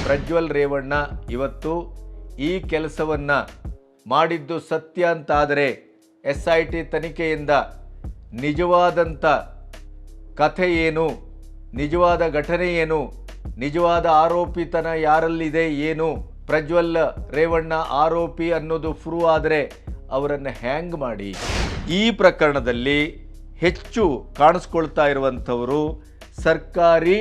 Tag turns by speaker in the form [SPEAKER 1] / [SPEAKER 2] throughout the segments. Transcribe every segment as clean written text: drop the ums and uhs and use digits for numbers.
[SPEAKER 1] ಪ್ರಜ್ವಲ್ ರೇವಣ್ಣ ಇವತ್ತು ಈ ಕೆಲಸವನ್ನ ಮಾಡಿದ್ದು ಸತ್ಯ ಅಂತಾದರೆ SIT ತನಿಖೆಯಿಂದ ನಿಜವಾದಂಥ ಕಥೆ ಏನು, ನಿಜವಾದ ಘಟನೆ ಏನು, ನಿಜವಾದ ಆರೋಪಿತನ ಯಾರಲ್ಲಿದೆ ಏನು, ಪ್ರಜ್ವಲ್ ರೇವಣ್ಣ ಆರೋಪಿ ಅನ್ನೋದು ಪ್ರೂವ್ ಆದರೆ ಅವರನ್ನು ಹ್ಯಾಂಗ್ ಮಾಡಿ. ಈ ಪ್ರಕರಣದಲ್ಲಿ ಹೆಚ್ಚು ಕಾಣಿಸ್ಕೊಳ್ತಾ ಇರುವಂಥವರು ಸರ್ಕಾರಿ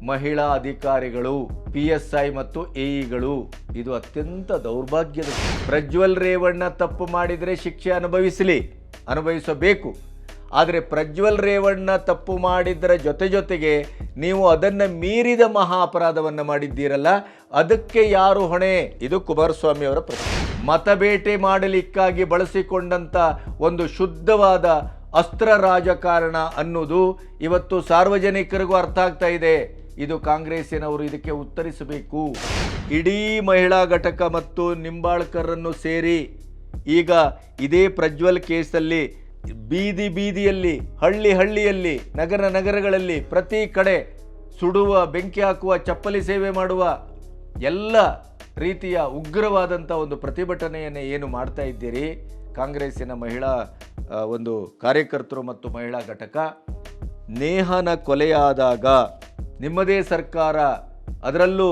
[SPEAKER 1] ಮಹಿಳಾ ಅಧಿಕಾರಿಗಳು, PSI ಮತ್ತು AEಗಳು. ಇದು ಅತ್ಯಂತ ದೌರ್ಭಾಗ್ಯದ. ಪ್ರಜ್ವಲ್ ರೇವಣ್ಣ ತಪ್ಪು ಮಾಡಿದರೆ ಶಿಕ್ಷೆ ಅನುಭವಿಸಬೇಕು. ಆದರೆ ಪ್ರಜ್ವಲ್ ರೇವಣ್ಣ ತಪ್ಪು ಮಾಡಿದ್ದರ ಜೊತೆಗೆ ನೀವು ಅದನ್ನು ಮೀರಿದ ಮಹಾ ಅಪರಾಧವನ್ನು ಮಾಡಿದ್ದೀರಲ್ಲ, ಅದಕ್ಕೆ ಯಾರು ಹೊಣೆ? ಇದು ಕುಮಾರಸ್ವಾಮಿ ಅವರ ಪ್ರಶ್ನೆ. ಮತಬೇಟೆ ಮಾಡಲಿಕ್ಕಾಗಿ ಬಳಸಿಕೊಂಡಂಥ ಒಂದು ಶುದ್ಧವಾದ ಅಸ್ತ್ರ ರಾಜಕಾರಣ ಅನ್ನೋದು ಇವತ್ತು ಸಾರ್ವಜನಿಕರಿಗೂ ಅರ್ಥ ಆಗ್ತಾ ಇದೆ. ಇದು ಕಾಂಗ್ರೆಸ್ಸಿನವರು ಇದಕ್ಕೆ ಉತ್ತರಿಸಬೇಕು. ಇಡೀ ಮಹಿಳಾ ಘಟಕ ಮತ್ತು ನಿಂಬಾಳ್ಕರನ್ನು ಸೇರಿ ಈಗ ಇದೇ ಪ್ರಜ್ವಲ್ ಕೇಸಲ್ಲಿ ಬೀದಿಯಲ್ಲಿ, ಹಳ್ಳಿಯಲ್ಲಿ, ನಗರಗಳಲ್ಲಿ ಪ್ರತಿ ಕಡೆ ಸುಡುವ, ಬೆಂಕಿ ಹಾಕುವ, ಚಪ್ಪಲಿ ಸೇವೆ ಮಾಡುವ ಎಲ್ಲ ರೀತಿಯ ಉಗ್ರವಾದಂಥ ಒಂದು ಪ್ರತಿಭಟನೆಯನ್ನು ಏನು ಮಾಡ್ತಾ ಇದ್ದೀರಿ ಕಾಂಗ್ರೆಸ್ಸಿನ ಮಹಿಳಾ ಒಂದು ಕಾರ್ಯಕರ್ತರು ಮತ್ತು ಮಹಿಳಾ ಘಟಕ. ನೇಹನ ಕೊಲೆಯಾದಾಗ ನಿಮ್ಮದೇ ಸರ್ಕಾರ, ಅದರಲ್ಲೂ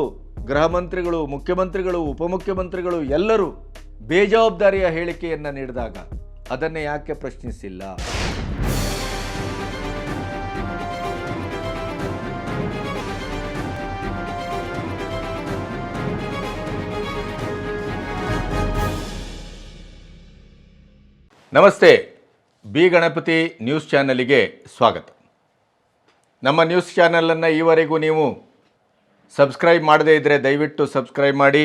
[SPEAKER 1] ಗೃಹ ಮಂತ್ರಿಗಳು, ಮುಖ್ಯಮಂತ್ರಿಗಳು, ಉಪಮುಖ್ಯಮಂತ್ರಿಗಳು ಎಲ್ಲರೂ ಬೇಜವಾಬ್ದಾರಿಯ ಹೇಳಿಕೆಯನ್ನು ನೀಡಿದಾಗ ಅದನ್ನೇ ಯಾಕೆ ಪ್ರಶ್ನಿಸಿಲ್ಲ? ನಮಸ್ತೆ, ಬಿ ಗಣಪತಿ ನ್ಯೂಸ್ ಚಾನಲಿಗೆ ಸ್ವಾಗತ. ನಮ್ಮ ನ್ಯೂಸ್ ಚಾನಲನ್ನು ಈವರೆಗೂ ನೀವು ಸಬ್ಸ್ಕ್ರೈಬ್ ಮಾಡದೇ ಇದ್ದರೆ ದಯವಿಟ್ಟು ಸಬ್ಸ್ಕ್ರೈಬ್ ಮಾಡಿ.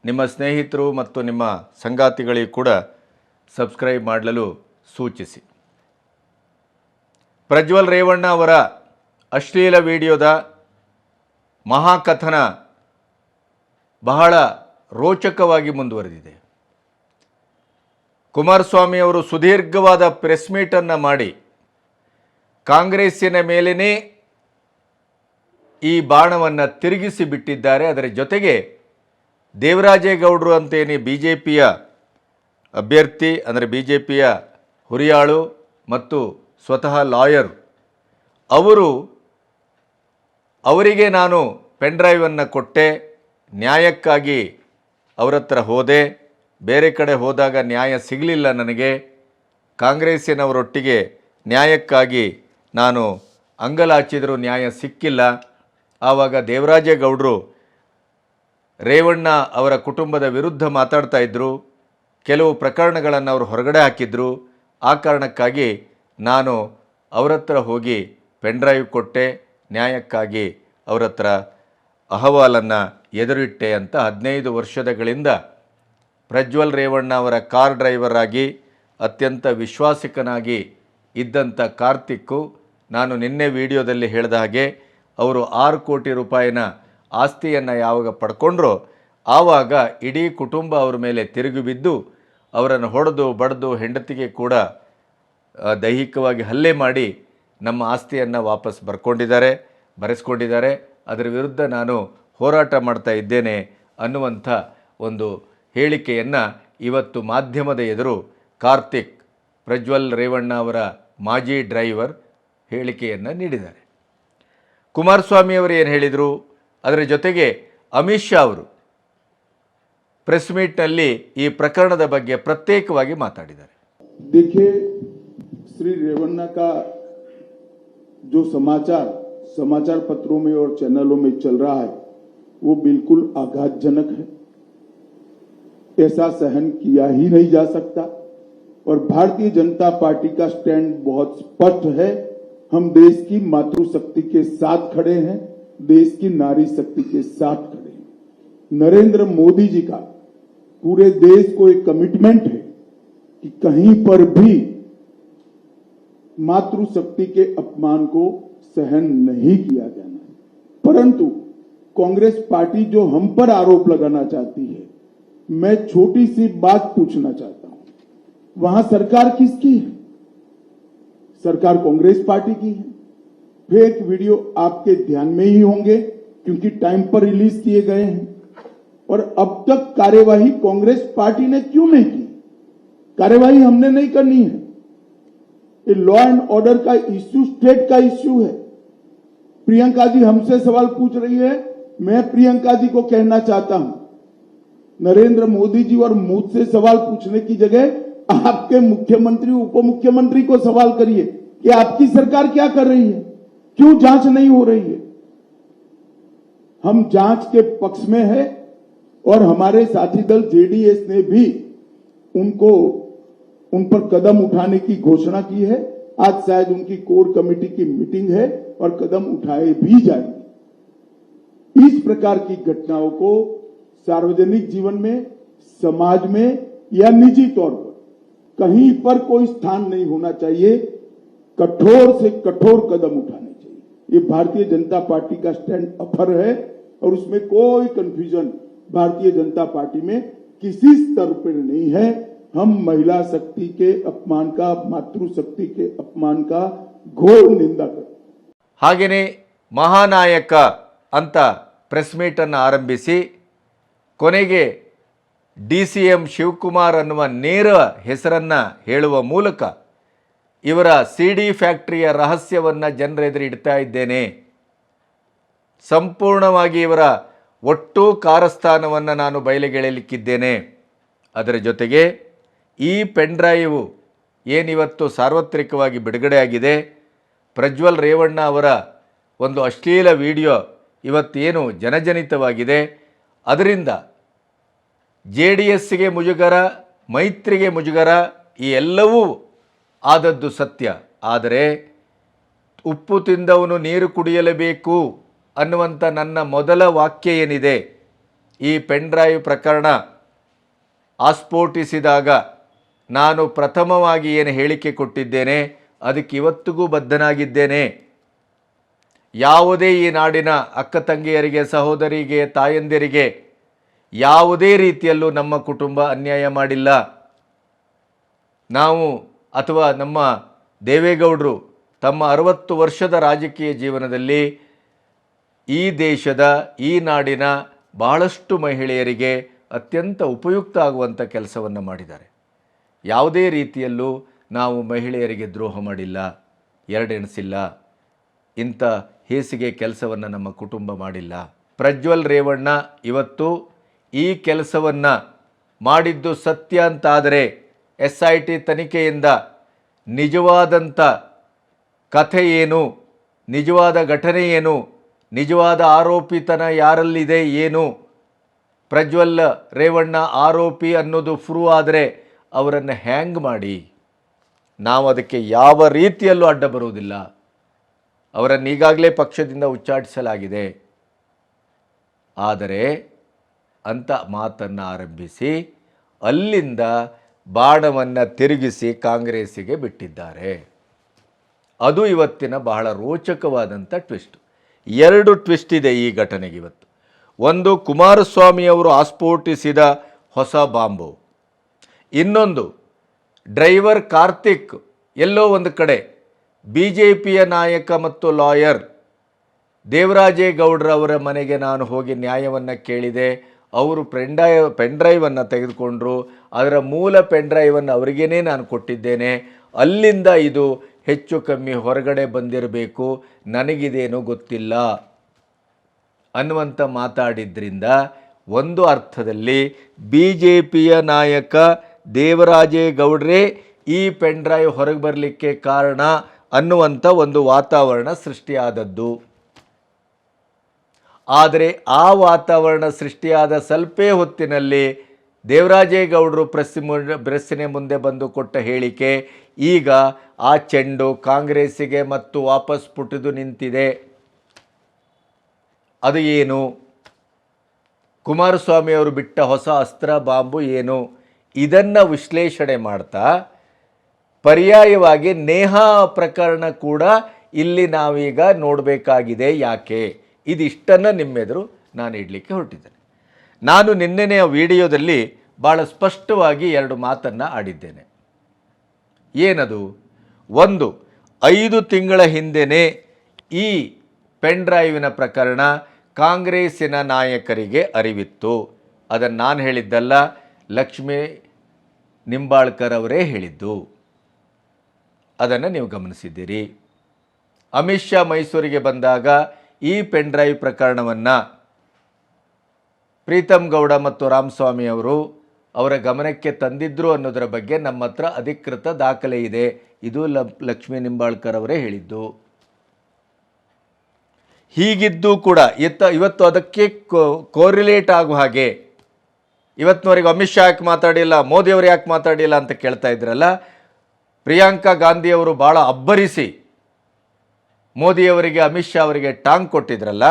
[SPEAKER 1] ನಿಮ್ಮ ಸ್ನೇಹಿತರು ಮತ್ತು ನಿಮ್ಮ ಸಂಗಾತಿಗಳಿಗೆ ಕೂಡ ಸಬ್ಸ್ಕ್ರೈಬ್ ಮಾಡಲು ಸೂಚಿಸಿ. ಪ್ರಜ್ವಲ್ ರೇವಣ್ಣ ಅವರ ಅಶ್ಲೀಲ ವಿಡಿಯೋದ ಮಹಾಕಥನ ಬಹಳ ರೋಚಕವಾಗಿ ಮುಂದುವರೆದಿದೆ. ಕುಮಾರಸ್ವಾಮಿ ಅವರು ಸುದೀರ್ಘವಾದ ಪ್ರೆಸ್ ಮೀಟನ್ನು ಮಾಡಿ ಕಾಂಗ್ರೆಸ್ಸಿನ ಮೇಲೇ ಈ ಬಾಣವನ್ನು ತಿರುಗಿಸಿ ಬಿಟ್ಟಿದ್ದಾರೆ. ಅದರ ಜೊತೆಗೆ ದೇವರಾಜೇಗೌಡರು ಅಂತೇನೆ BJPಯ ಅಭ್ಯರ್ಥಿ, ಅಂದರೆ BJPಯ ಹುರಿಯಾಳು ಮತ್ತು ಸ್ವತಃ ಲಾಯರ್, ಅವರಿಗೆ ನಾನು ಪೆನ್ ಡ್ರೈವನ್ನು ಕೊಟ್ಟೆ, ನ್ಯಾಯಕ್ಕಾಗಿ ಅವರ ಹತ್ರ ಹೋದೆ. ಬೇರೆ ಕಡೆ ಹೋದಾಗ ನ್ಯಾಯ ಸಿಗಲಿಲ್ಲ ನನಗೆ. ಕಾಂಗ್ರೆಸ್ಸಿನವರೊಟ್ಟಿಗೆ ನ್ಯಾಯಕ್ಕಾಗಿ ನಾನು ಅಂಗಲಾಚಿದರೂ ನ್ಯಾಯ ಸಿಕ್ಕಿಲ್ಲ. ಆವಾಗ ದೇವರಾಜೇಗೌಡರು ರೇವಣ್ಣ ಅವರ ಕುಟುಂಬದ ವಿರುದ್ಧ ಮಾತಾಡ್ತಾ ಇದ್ದರು. ಕೆಲವು ಪ್ರಕರಣಗಳನ್ನು ಅವರು ಹೊರಗಡೆ ಹಾಕಿದ್ರು. ಆ ಕಾರಣಕ್ಕಾಗಿ ನಾನು ಅವರ ಹತ್ರ ಹೋಗಿ ಪೆನ್ ಡ್ರೈವ್ ಕೊಟ್ಟೆ, ನ್ಯಾಯಕ್ಕಾಗಿ ಅವರ ಹತ್ರ ಅಹವಾಲನ್ನು ಎದುರಿಟ್ಟೆ ಅಂತ 15 ವರ್ಷಗಳಿಂದ ಪ್ರಜ್ವಲ್ ರೇವಣ್ಣ ಅವರ ಕಾರ್ ಡ್ರೈವರ್ ಆಗಿ ಅತ್ಯಂತ ವಿಶ್ವಾಸಿಕನಾಗಿ ಇದ್ದಂಥ ಕಾರ್ತಿಕ್ಕು, ನಾನು ನಿನ್ನೆ ವಿಡಿಯೋದಲ್ಲಿ ಹೇಳಿದ ಹಾಗೆ ಅವರು 6 ಕೋಟಿ ರೂಪಾಯಿನ ಆಸ್ತಿಯನ್ನು ಯಾವಾಗ ಪಡ್ಕೊಂಡ್ರೋ ಆವಾಗ ಇಡೀ ಕುಟುಂಬ ಅವರ ಮೇಲೆ ತಿರುಗಿ ಬಿದ್ದು ಅವರನ್ನು ಹೊಡೆದು ಬಡಿದು ಹೆಂಡತಿಗೆ ಕೂಡ ದೈಹಿಕವಾಗಿ ಹಲ್ಲೆ ಮಾಡಿ ನಮ್ಮ ಆಸ್ತಿಯನ್ನು ವಾಪಸ್ ಬರೆಸ್ಕೊಂಡಿದ್ದಾರೆ. ಅದರ ವಿರುದ್ಧ ನಾನು ಹೋರಾಟ ಮಾಡ್ತಾ ಇದ್ದೇನೆ ಅನ್ನುವಂಥ ಒಂದು ಹೇಳಿಕೆಯನ್ನು ಇವತ್ತು ಮಾಧ್ಯಮದ ಎದುರು ಕಾರ್ತಿಕ್, ಪ್ರಜ್ವಲ್ ರೇವಣ್ಣ ಅವರ ಮಾಜಿ ಡ್ರೈವರ್, ಹೇಳಿಕೆಯನ್ನು ನೀಡಿದ್ದಾರೆ. ಕುಮಾರಸ್ವಾಮಿ ಅವರು ಏನು ಹೇಳಿದರು, ಅದರ ಜೊತೆಗೆ ಅಮಿತ್ ಶಾ ಅವರು ಪ್ರೆಸ್ ಮೀಟ್ನಲ್ಲಿ ಈ ಪ್ರಕರಣದ ಬಗ್ಗೆ ಪ್ರತ್ಯೇಕವಾಗಿ ಮಾತಾಡಿದ್ದಾರೆ.
[SPEAKER 2] देखिए, श्री रेवन्ना का जो समाचार पत्रों में और चैनलों में चल रहा है वो बिल्कुल आघातजनक है. ऐसा सहन किया ही नहीं जा सकता और भारतीय जनता पार्टी का स्टैंड बहुत स्पष्ट है. हम देश की मातृशक्ति के साथ खड़े हैं, देश की नारी शक्ति के साथ खड़े हैं. नरेंद्र मोदी जी का पूरे देश को एक कमिटमेंट है कि कहीं पर भी मातृशक्ति के अपमान को सहन नहीं किया जाना. परंतु कांग्रेस पार्टी जो हम पर आरोप लगाना चाहती है, मैं छोटी सी बात पूछना चाहता हूं, वहां सरकार किसकी है? सरकार कांग्रेस पार्टी की है. फेक वीडियो आपके ध्यान में ही होंगे. क्योंकि टाइम पर रिलीज किए गए हैं। और अब तक कार्यवाही कांग्रेस पार्टी ने क्यों नहीं की? कार्यवाही हमने नहीं करनी है। ये लॉ एंड ऑर्डर का इश्यू स्टेट का इश्यू है। प्रियंका जी हमसे सवाल पूछ रही है, मैं प्रियंका जी को कहना चाहता हूं, नरेंद्र मोदी जी और मुझसे सवाल पूछने की जगह आपके मुख्यमंत्री उप मुख्यमंत्री को सवाल करिए कि आपकी सरकार क्या कर रही है, क्यों जांच नहीं हो रही है। हम जांच के पक्ष में है और हमारे साथी दल जेडीएस ने भी उन पर कदम उठाने की घोषणा की है। आज शायद उनकी कोर कमेटी की मीटिंग है और कदम उठाए भी जाएंगे। इस प्रकार की घटनाओं को सार्वजनिक जीवन में, समाज में या निजी तौर पर कहीं पर कोई स्थान नहीं होना चाहिए। कठोर से कठोर कदम उठाने चाहिए। ये भारतीय जनता पार्टी का स्टैंड अपर है और उसमें कोई कंफ्यूजन भारतीय जनता पार्टी में किसी स्तर पर नहीं है। हम महिला शक्ति के अपमान का, मातृशक्ति के अपमान का घोर निंदा करते।
[SPEAKER 1] ಹಾಗೆಯೇ ಮಹಾನಾಯಕ ಅಂತ ಪ್ರೆಸ್ ಮೀಟನ್ನು ಆರಂಭಿಸಿ ಕೊನೆಗೆ DCM ಶಿವಕುಮಾರ್ ಅನ್ನುವ ನೇರ ಹೆಸರನ್ನು ಹೇಳುವ ಮೂಲಕ ಇವರ CD ಫ್ಯಾಕ್ಟರಿಯ ರಹಸ್ಯವನ್ನು ಜನರೆದುರು ಇಡ್ತಾ ಇದ್ದೇನೆ, ಸಂಪೂರ್ಣವಾಗಿ ಇವರ ಒಟ್ಟು ಕಾರಸ್ಥಾನವನ್ನು ನಾನು ಬಯಲಿಗೆಳೆಯಲಿಕ್ಕಿದ್ದೇನೆ. ಅದರ ಜೊತೆಗೆ ಈ ಪೆನ್ ಡ್ರೈವ್ ಏನಿವತ್ತು ಸಾರ್ವತ್ರಿಕವಾಗಿ ಬಿಡುಗಡೆಯಾಗಿದೆ, ಪ್ರಜ್ವಲ್ ರೇವಣ್ಣ ಅವರ ಒಂದು ಅಶ್ಲೀಲ ವಿಡಿಯೋ ಇವತ್ತೇನು ಜನಜನಿತವಾಗಿದೆ, ಅದರಿಂದ JDSಗೆ ಮುಜುಗರ, ಮೈತ್ರಿಗೆ ಮುಜುಗರ, ಈ ಎಲ್ಲವೂ ಆದದ್ದು ಸತ್ಯ. ಆದರೆ ಉಪ್ಪು ತಿಂದವನು ನೀರು ಕುಡಿಯಲೇಬೇಕು ಅನ್ನುವಂಥ ನನ್ನ ಮೊದಲ ವಾಕ್ಯ ಏನಿದೆ, ಈ ಪೆನ್ ಡ್ರೈವ್ ಪ್ರಕರಣ ಆಸ್ಫೋಟಿಸಿದಾಗ ನಾನು ಪ್ರಥಮವಾಗಿ ಏನು ಹೇಳಿಕೆ ಕೊಟ್ಟಿದ್ದೇನೆ ಅದಕ್ಕೆ ಇವತ್ತಿಗೂ ಬದ್ಧನಾಗಿದ್ದೇನೆ. ಯಾವುದೇ ಈ ನಾಡಿನ ಅಕ್ಕ ತಂಗಿಯರಿಗೆ, ಸಹೋದರಿಗೆ, ತಾಯಂದಿರಿಗೆ ಯಾವುದೇ ರೀತಿಯಲ್ಲೂ ನಮ್ಮ ಕುಟುಂಬ ಅನ್ಯಾಯ ಮಾಡಿಲ್ಲ. ನಾವು ಅಥವಾ ನಮ್ಮ ದೇವೇಗೌಡರು ತಮ್ಮ 60 ವರ್ಷದ ರಾಜಕೀಯ ಜೀವನದಲ್ಲಿ ಈ ದೇಶದ, ಈ ನಾಡಿನ ಬಹಳಷ್ಟು ಮಹಿಳೆಯರಿಗೆ ಅತ್ಯಂತ ಉಪಯುಕ್ತ ಆಗುವಂಥ ಕೆಲಸವನ್ನು ಮಾಡಿದ್ದಾರೆ. ಯಾವುದೇ ರೀತಿಯಲ್ಲೂ ನಾವು ಮಹಿಳೆಯರಿಗೆ ದ್ರೋಹ ಮಾಡಿಲ್ಲ, ಎರಡೆಣಿಸಿಲ್ಲ, ಇಂಥ ಹೇಸಿಗೆ ಕೆಲಸವನ್ನು ನಮ್ಮ ಕುಟುಂಬ ಮಾಡಿಲ್ಲ. ಪ್ರಜ್ವಲ್ ರೇವಣ್ಣ ಇವತ್ತು ಈ ಕೆಲಸವನ್ನು ಮಾಡಿದ್ದು ಸತ್ಯ ಅಂತಾದರೆ SIT ತನಿಖೆಯಿಂದ ನಿಜವಾದಂಥ ಕಥೆ ಏನು, ನಿಜವಾದ ಘಟನೆ ಏನು, ನಿಜವಾದ ಆರೋಪಿತನ ಯಾರಲ್ಲಿದೆ ಏನು, ಪ್ರಜ್ವಲ್ ರೇವಣ್ಣ ಆರೋಪಿ ಅನ್ನೋದು ಪ್ರೂವ್ ಆದರೆ ಅವರನ್ನು ಹ್ಯಾಂಗ್ ಮಾಡಿ, ನಾವು ಅದಕ್ಕೆ ಯಾವ ರೀತಿಯಲ್ಲೂ ಅಡ್ಡ ಬರುವುದಿಲ್ಲ. ಅವರನ್ನು ಈಗಾಗಲೇ ಪಕ್ಷದಿಂದ ಉಚ್ಚಾಟಿಸಲಾಗಿದೆ. ಆದರೆ ಅಂತ ಮಾತನ್ನು ಆರಂಭಿಸಿ ಅಲ್ಲಿಂದ ಬಾಣವನ್ನು ತಿರುಗಿಸಿ ಕಾಂಗ್ರೆಸ್ಸಿಗೆ ಬಿಟ್ಟಿದ್ದಾರೆ. ಅದು ಇವತ್ತಿನ ಬಹಳ ರೋಚಕವಾದಂಥ ಟ್ವಿಸ್ಟ್. 2 ಟ್ವಿಸ್ಟ್ ಇದೆ ಈ ಘಟನೆಗೆ ಇವತ್ತು. ಒಂದು, ಕುಮಾರಸ್ವಾಮಿ ಅವರು ಆಸ್ಫೋಟಿಸಿದ ಹೊಸ ಬಾಂಬು. ಇನ್ನೊಂದು, ಡ್ರೈವರ್ ಕಾರ್ತಿಕ್ ಎಲ್ಲೋ ಒಂದು ಕಡೆ BJPಯ ನಾಯಕ ಮತ್ತು ಲಾಯರ್ ದೇವರಾಜೇಗೌಡರವರ ಮನೆಗೆ ನಾನು ಹೋಗಿ ನ್ಯಾಯವನ್ನು ಕೇಳಿದೆ. ಅವರು ಪೆನ್ ಡ್ರೈವನ್ನು ತೆಗೆದುಕೊಂಡರು. ಅದರ ಮೂಲ ಪೆನ್ ಡ್ರೈವನ್ನು ಅವರಿಗೇ ನಾನು ಕೊಟ್ಟಿದ್ದೇನೆ. ಅಲ್ಲಿಂದ ಇದು ಹೆಚ್ಚು ಕಮ್ಮಿ ಹೊರಗಡೆ ಬಂದಿರಬೇಕು, ನನಗಿದೇನೂ ಗೊತ್ತಿಲ್ಲ ಅನ್ನುವಂಥ ಮಾತಾಡಿದ್ರಿಂದ ಒಂದು ಅರ್ಥದಲ್ಲಿ BJPಯ ನಾಯಕ ದೇವರಾಜೇಗೌಡರೇ ಈ ಪೆನ್ ಡ್ರೈವ್ ಹೊರಗೆ ಬರಲಿಕ್ಕೆ ಕಾರಣ ಅನ್ನುವಂಥ ಒಂದು ವಾತಾವರಣ ಸೃಷ್ಟಿಯಾದದ್ದು. ಆದರೆ ಆ ವಾತಾವರಣ ಸೃಷ್ಟಿಯಾದ ಸ್ವಲ್ಪೇ ಹೊತ್ತಿನಲ್ಲಿ ದೇವರಾಜೇಗೌಡರು ಪ್ರೆಸ್ಸಿನ ಮುಂದೆ ಬಂದು ಕೊಟ್ಟ ಹೇಳಿಕೆ ಈಗ ಆ ಚೆಂಡು ಕಾಂಗ್ರೆಸ್ಸಿಗೆ ಮತ್ತು ವಾಪಸ್ ಪುಟಿದು ನಿಂತಿದೆ. ಅದು ಏನು? ಕುಮಾರಸ್ವಾಮಿ ಅವರು ಬಿಟ್ಟ ಹೊಸ ಅಸ್ತ್ರ ಬಾಂಬು ಏನು? ಇದನ್ನು ವಿಶ್ಲೇಷಣೆ ಮಾಡ್ತಾ ಪರ್ಯಾಯವಾಗಿ ನೇಹಾ ಪ್ರಕರಣ ಕೂಡ ಇಲ್ಲಿ ನಾವೀಗ ನೋಡಬೇಕಾಗಿದೆ. ಯಾಕೆ? ಇದಿಷ್ಟನ್ನು ನಿಮ್ಮೆದುರು ನಾನು ಇಡಲಿಕ್ಕೆ ಹೊರಟಿದ್ದೇನೆ. ನಾನು ನಿನ್ನೆಯ ವಿಡಿಯೋದಲ್ಲಿ ಭಾಳ ಸ್ಪಷ್ಟವಾಗಿ 2 ಮಾತನ್ನು ಆಡಿದ್ದೇನೆ. ಏನದು? ಒಂದು, 5 ತಿಂಗಳ ಹಿಂದೆಯೇ ಈ ಪೆನ್ ಡ್ರೈವಿನ ಪ್ರಕರಣ ಕಾಂಗ್ರೆಸ್ಸಿನ ನಾಯಕರಿಗೆ ಅರಿವಿತ್ತು. ಅದನ್ನು ನಾನು ಹೇಳಿದ್ದಲ್ಲ, ಲಕ್ಷ್ಮೀ ನಿಂಬಾಳ್ಕರ್ ಅವರೇ ಹೇಳಿದ್ದು. ಅದನ್ನು ನೀವು ಗಮನಿಸಿದ್ದೀರಿ. ಅಮಿತ್ ಶಾ ಮೈಸೂರಿಗೆ ಬಂದಾಗ ಈ ಪೆನ್ ಡ್ರೈವ್ ಪ್ರಕರಣವನ್ನು ಪ್ರೀತಮ್ ಗೌಡ ಮತ್ತು ರಾಮಸ್ವಾಮಿ ಅವರು ಅವರ ಗಮನಕ್ಕೆ ತಂದಿದ್ರು ಅನ್ನೋದರ ಬಗ್ಗೆ ನಮ್ಮ ಹತ್ರ ಅಧಿಕೃತ ದಾಖಲೆ ಇದೆ. ಇದು ಲಕ್ಷ್ಮೀ ನಿಂಬಾಳ್ಕರ್ ಅವರೇ ಹೇಳಿದ್ದು. ಹೀಗಿದ್ದು ಕೂಡ ಇವತ್ತು ಅದಕ್ಕೆ ಕೋರಿಲೇಟ್ ಆಗುವ ಹಾಗೆ ಇವತ್ತಿನವರೆಗೆ ಅಮಿತ್ ಶಾ ಯಾಕೆ ಮಾತಾಡಿಲ್ಲ, ಮೋದಿಯವರು ಯಾಕೆ ಮಾತಾಡಿಲ್ಲ ಅಂತ ಕೇಳ್ತಾ ಇದ್ರಲ್ಲ. ಪ್ರಿಯಾಂಕಾ ಗಾಂಧಿಯವರು ಭಾಳ ಅಬ್ಬರಿಸಿ ಮೋದಿಯವರಿಗೆ, ಅಮಿತ್ ಶಾ ಅವರಿಗೆ ಟಾಂಗ್ ಕೊಟ್ಟಿದ್ರಲ್ಲ.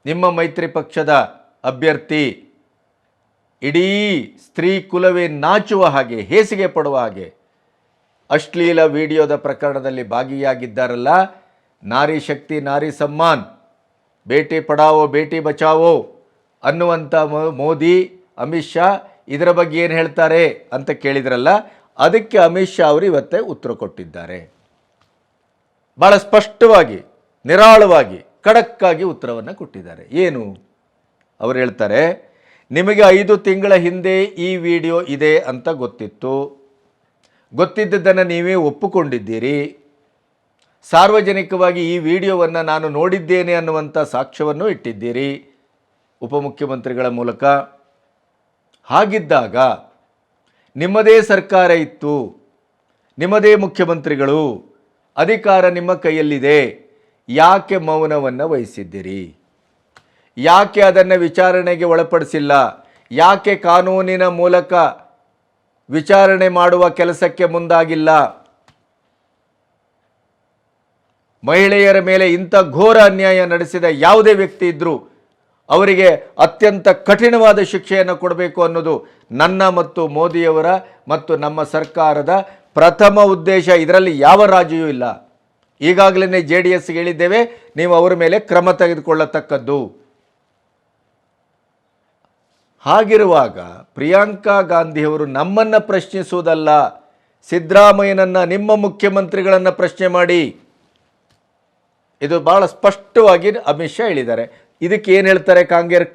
[SPEAKER 1] ನಿಮ್ಮ ಮೈತ್ರಿ ಪಕ್ಷದ ಅಭ್ಯರ್ಥಿ ಇಡೀ ಸ್ತ್ರೀ ಕುಲವೇ ನಾಚುವ ಹಾಗೆ, ಹೇಸಿಗೆ ಪಡುವ ಹಾಗೆ ಅಶ್ಲೀಲ ವಿಡಿಯೋದ ಪ್ರಕರಣದಲ್ಲಿ ಭಾಗಿಯಾಗಿದ್ದಾರಲ್ಲ. ನಾರಿ ಶಕ್ತಿ, ನಾರಿ ಸಮ್ಮಾನ್, ಬೇಟಿ ಪಡಾವೋ ಬೇಟಿ ಬಚಾವೋ ಅನ್ನುವಂಥ ಮೋದಿ, ಅಮಿತ್ ಶಾ ಇದರ ಬಗ್ಗೆ ಏನು ಹೇಳ್ತಾರೆ ಅಂತ ಕೇಳಿದ್ರಲ್ಲ. ಅದಕ್ಕೆ ಅಮಿತ್ ಶಾ ಅವರು ಇವತ್ತೇ ಉತ್ತರ ಕೊಟ್ಟಿದ್ದಾರೆ. ಭಾಳ ಸ್ಪಷ್ಟವಾಗಿ, ನಿರಾಳವಾಗಿ, ಖಡಕ್ಕಾಗಿ ಉತ್ತರವನ್ನು ಕೊಟ್ಟಿದ್ದಾರೆ. ಏನು ಅವರು ಹೇಳ್ತಾರೆ, ನಿಮಗೆ 5 ತಿಂಗಳ ಹಿಂದೆ ಈ ವಿಡಿಯೋ ಇದೆ ಅಂತ ಗೊತ್ತಿತ್ತು. ಗೊತ್ತಿದ್ದದ್ದನ್ನು ನೀವೇ ಒಪ್ಪಿಕೊಂಡಿದ್ದೀರಿ. ಸಾರ್ವಜನಿಕವಾಗಿ ಈ ವಿಡಿಯೋವನ್ನು ನಾನು ನೋಡಿದ್ದೇನೆ ಅನ್ನುವಂಥ ಸಾಕ್ಷ್ಯವನ್ನು ಇಟ್ಟಿದ್ದೀರಿ ಉಪಮುಖ್ಯಮಂತ್ರಿಗಳ ಮೂಲಕ. ಹಾಗಿದ್ದಾಗ ನಿಮ್ಮದೇ ಸರ್ಕಾರ ಇತ್ತು, ನಿಮ್ಮದೇ ಮುಖ್ಯಮಂತ್ರಿಗಳು, ಅಧಿಕಾರ ನಿಮ್ಮ ಕೈಯಲ್ಲಿದೆ. ಯಾಕೆ ಮೌನವನ್ನು ವಹಿಸಿದ್ದೀರಿ? ಯಾಕೆ ಅದನ್ನು ವಿಚಾರಣೆಗೆ ಒಳಪಡಿಸಿಲ್ಲ? ಯಾಕೆ ಕಾನೂನಿನ ಮೂಲಕ ವಿಚಾರಣೆ ಮಾಡುವ ಕೆಲಸಕ್ಕೆ ಮುಂದಾಗಿಲ್ಲ? ಮಹಿಳೆಯರ ಮೇಲೆ ಇಂಥ ಘೋರ ಅನ್ಯಾಯ ನಡೆಸಿದ ಯಾವುದೇ ವ್ಯಕ್ತಿ ಇದ್ದರೂ ಅವರಿಗೆ ಅತ್ಯಂತ ಕಠಿಣವಾದ ಶಿಕ್ಷೆಯನ್ನು ಕೊಡಬೇಕು ಅನ್ನೋದು ನನ್ನ ಮತ್ತು ಮೋದಿಯವರ ಮತ್ತು ನಮ್ಮ ಸರ್ಕಾರದ ಪ್ರಥಮ ಉದ್ದೇಶ. ಇದರಲ್ಲಿ ಯಾವ ರಾಜಿಯೂ ಇಲ್ಲ. ಈಗಾಗಲೇ JDSಗೆ ಹೇಳಿದ್ದೇವೆ, ನೀವು ಅವರ ಮೇಲೆ ಕ್ರಮ ತೆಗೆದುಕೊಳ್ಳತಕ್ಕದ್ದು. ಹಾಗಿರುವಾಗ ಪ್ರಿಯಾಂಕಾ ಗಾಂಧಿಯವರು ನಮ್ಮನ್ನು ಪ್ರಶ್ನಿಸುವುದಲ್ಲ, ಸಿದ್ದರಾಮಯ್ಯನನ್ನು, ನಿಮ್ಮ ಮುಖ್ಯಮಂತ್ರಿಗಳನ್ನು ಪ್ರಶ್ನೆ ಮಾಡಿ. ಇದು ಭಾಳ ಸ್ಪಷ್ಟವಾಗಿ ಅಮಿತ್ ಶಾ ಹೇಳಿದ್ದಾರೆ. ಇದಕ್ಕೆ ಏನು ಹೇಳ್ತಾರೆ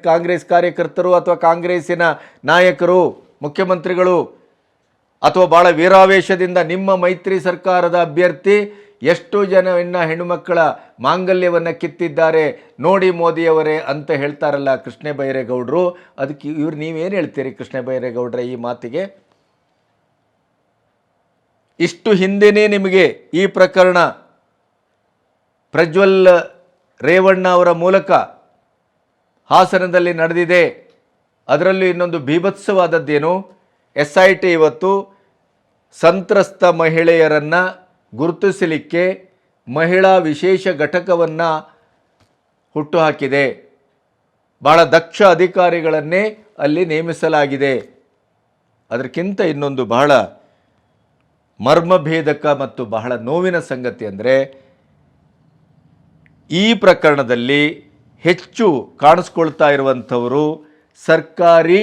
[SPEAKER 1] ಕಾಂಗ್ರೆಸ್ ಕಾರ್ಯಕರ್ತರು ಅಥವಾ ಕಾಂಗ್ರೆಸ್ಸಿನ ನಾಯಕರು, ಮುಖ್ಯಮಂತ್ರಿಗಳು, ಅಥವಾ ಭಾಳ ವೀರಾವೇಶದಿಂದ ನಿಮ್ಮ ಮೈತ್ರಿ ಸರ್ಕಾರದ ಅಭ್ಯರ್ಥಿ ಎಷ್ಟು ಜನ ಹೆಣ್ಣುಮಕ್ಕಳ ಮಾಂಗಲ್ಯವನ್ನು ಕಿತ್ತಿದ್ದಾರೆ ನೋಡಿ ಮೋದಿಯವರೇ ಅಂತ ಹೇಳ್ತಾರಲ್ಲ ಕೃಷ್ಣ ಬೈರೇಗೌಡರು. ಅದಕ್ಕೆ ನೀವೇನು ಹೇಳ್ತೀರಿ ಕೃಷ್ಣ ಬೈರೇಗೌಡರ ಈ ಮಾತಿಗೆ? ಇಷ್ಟು ಹಿಂದೆಯೇ ನಿಮಗೆ ಈ ಪ್ರಕರಣ ಪ್ರಜ್ವಲ್ ರೇವಣ್ಣ ಅವರ ಮೂಲಕ ಹಾಸನದಲ್ಲಿ ನಡೆದಿದೆ. ಅದರಲ್ಲೂ ಇನ್ನೊಂದು ಬೀಭತ್ಸವಾದದ್ದೇನು, SIT ಇವತ್ತು ಸಂತ್ರಸ್ತ ಮಹಿಳೆಯರನ್ನು ಗುರುತಿಸಲಿಕ್ಕೆ ಮಹಿಳಾ ವಿಶೇಷ ಘಟಕವನ್ನು ಹುಟ್ಟುಹಾಕಿದೆ. ಭಾಳ ದಕ್ಷ ಅಧಿಕಾರಿಗಳನ್ನೇ ಅಲ್ಲಿ ನೇಮಿಸಲಾಗಿದೆ. ಅದಕ್ಕಿಂತ ಇನ್ನೊಂದು ಬಹಳ ಮರ್ಮಭೇದಕ ಮತ್ತು ಬಹಳ ನೋವಿನ ಸಂಗತಿ ಅಂದರೆ, ಈ ಪ್ರಕರಣದಲ್ಲಿ ಹೆಚ್ಚು ಕಾಣಿಸ್ಕೊಳ್ತಾ ಇರುವಂಥವರು ಸರ್ಕಾರಿ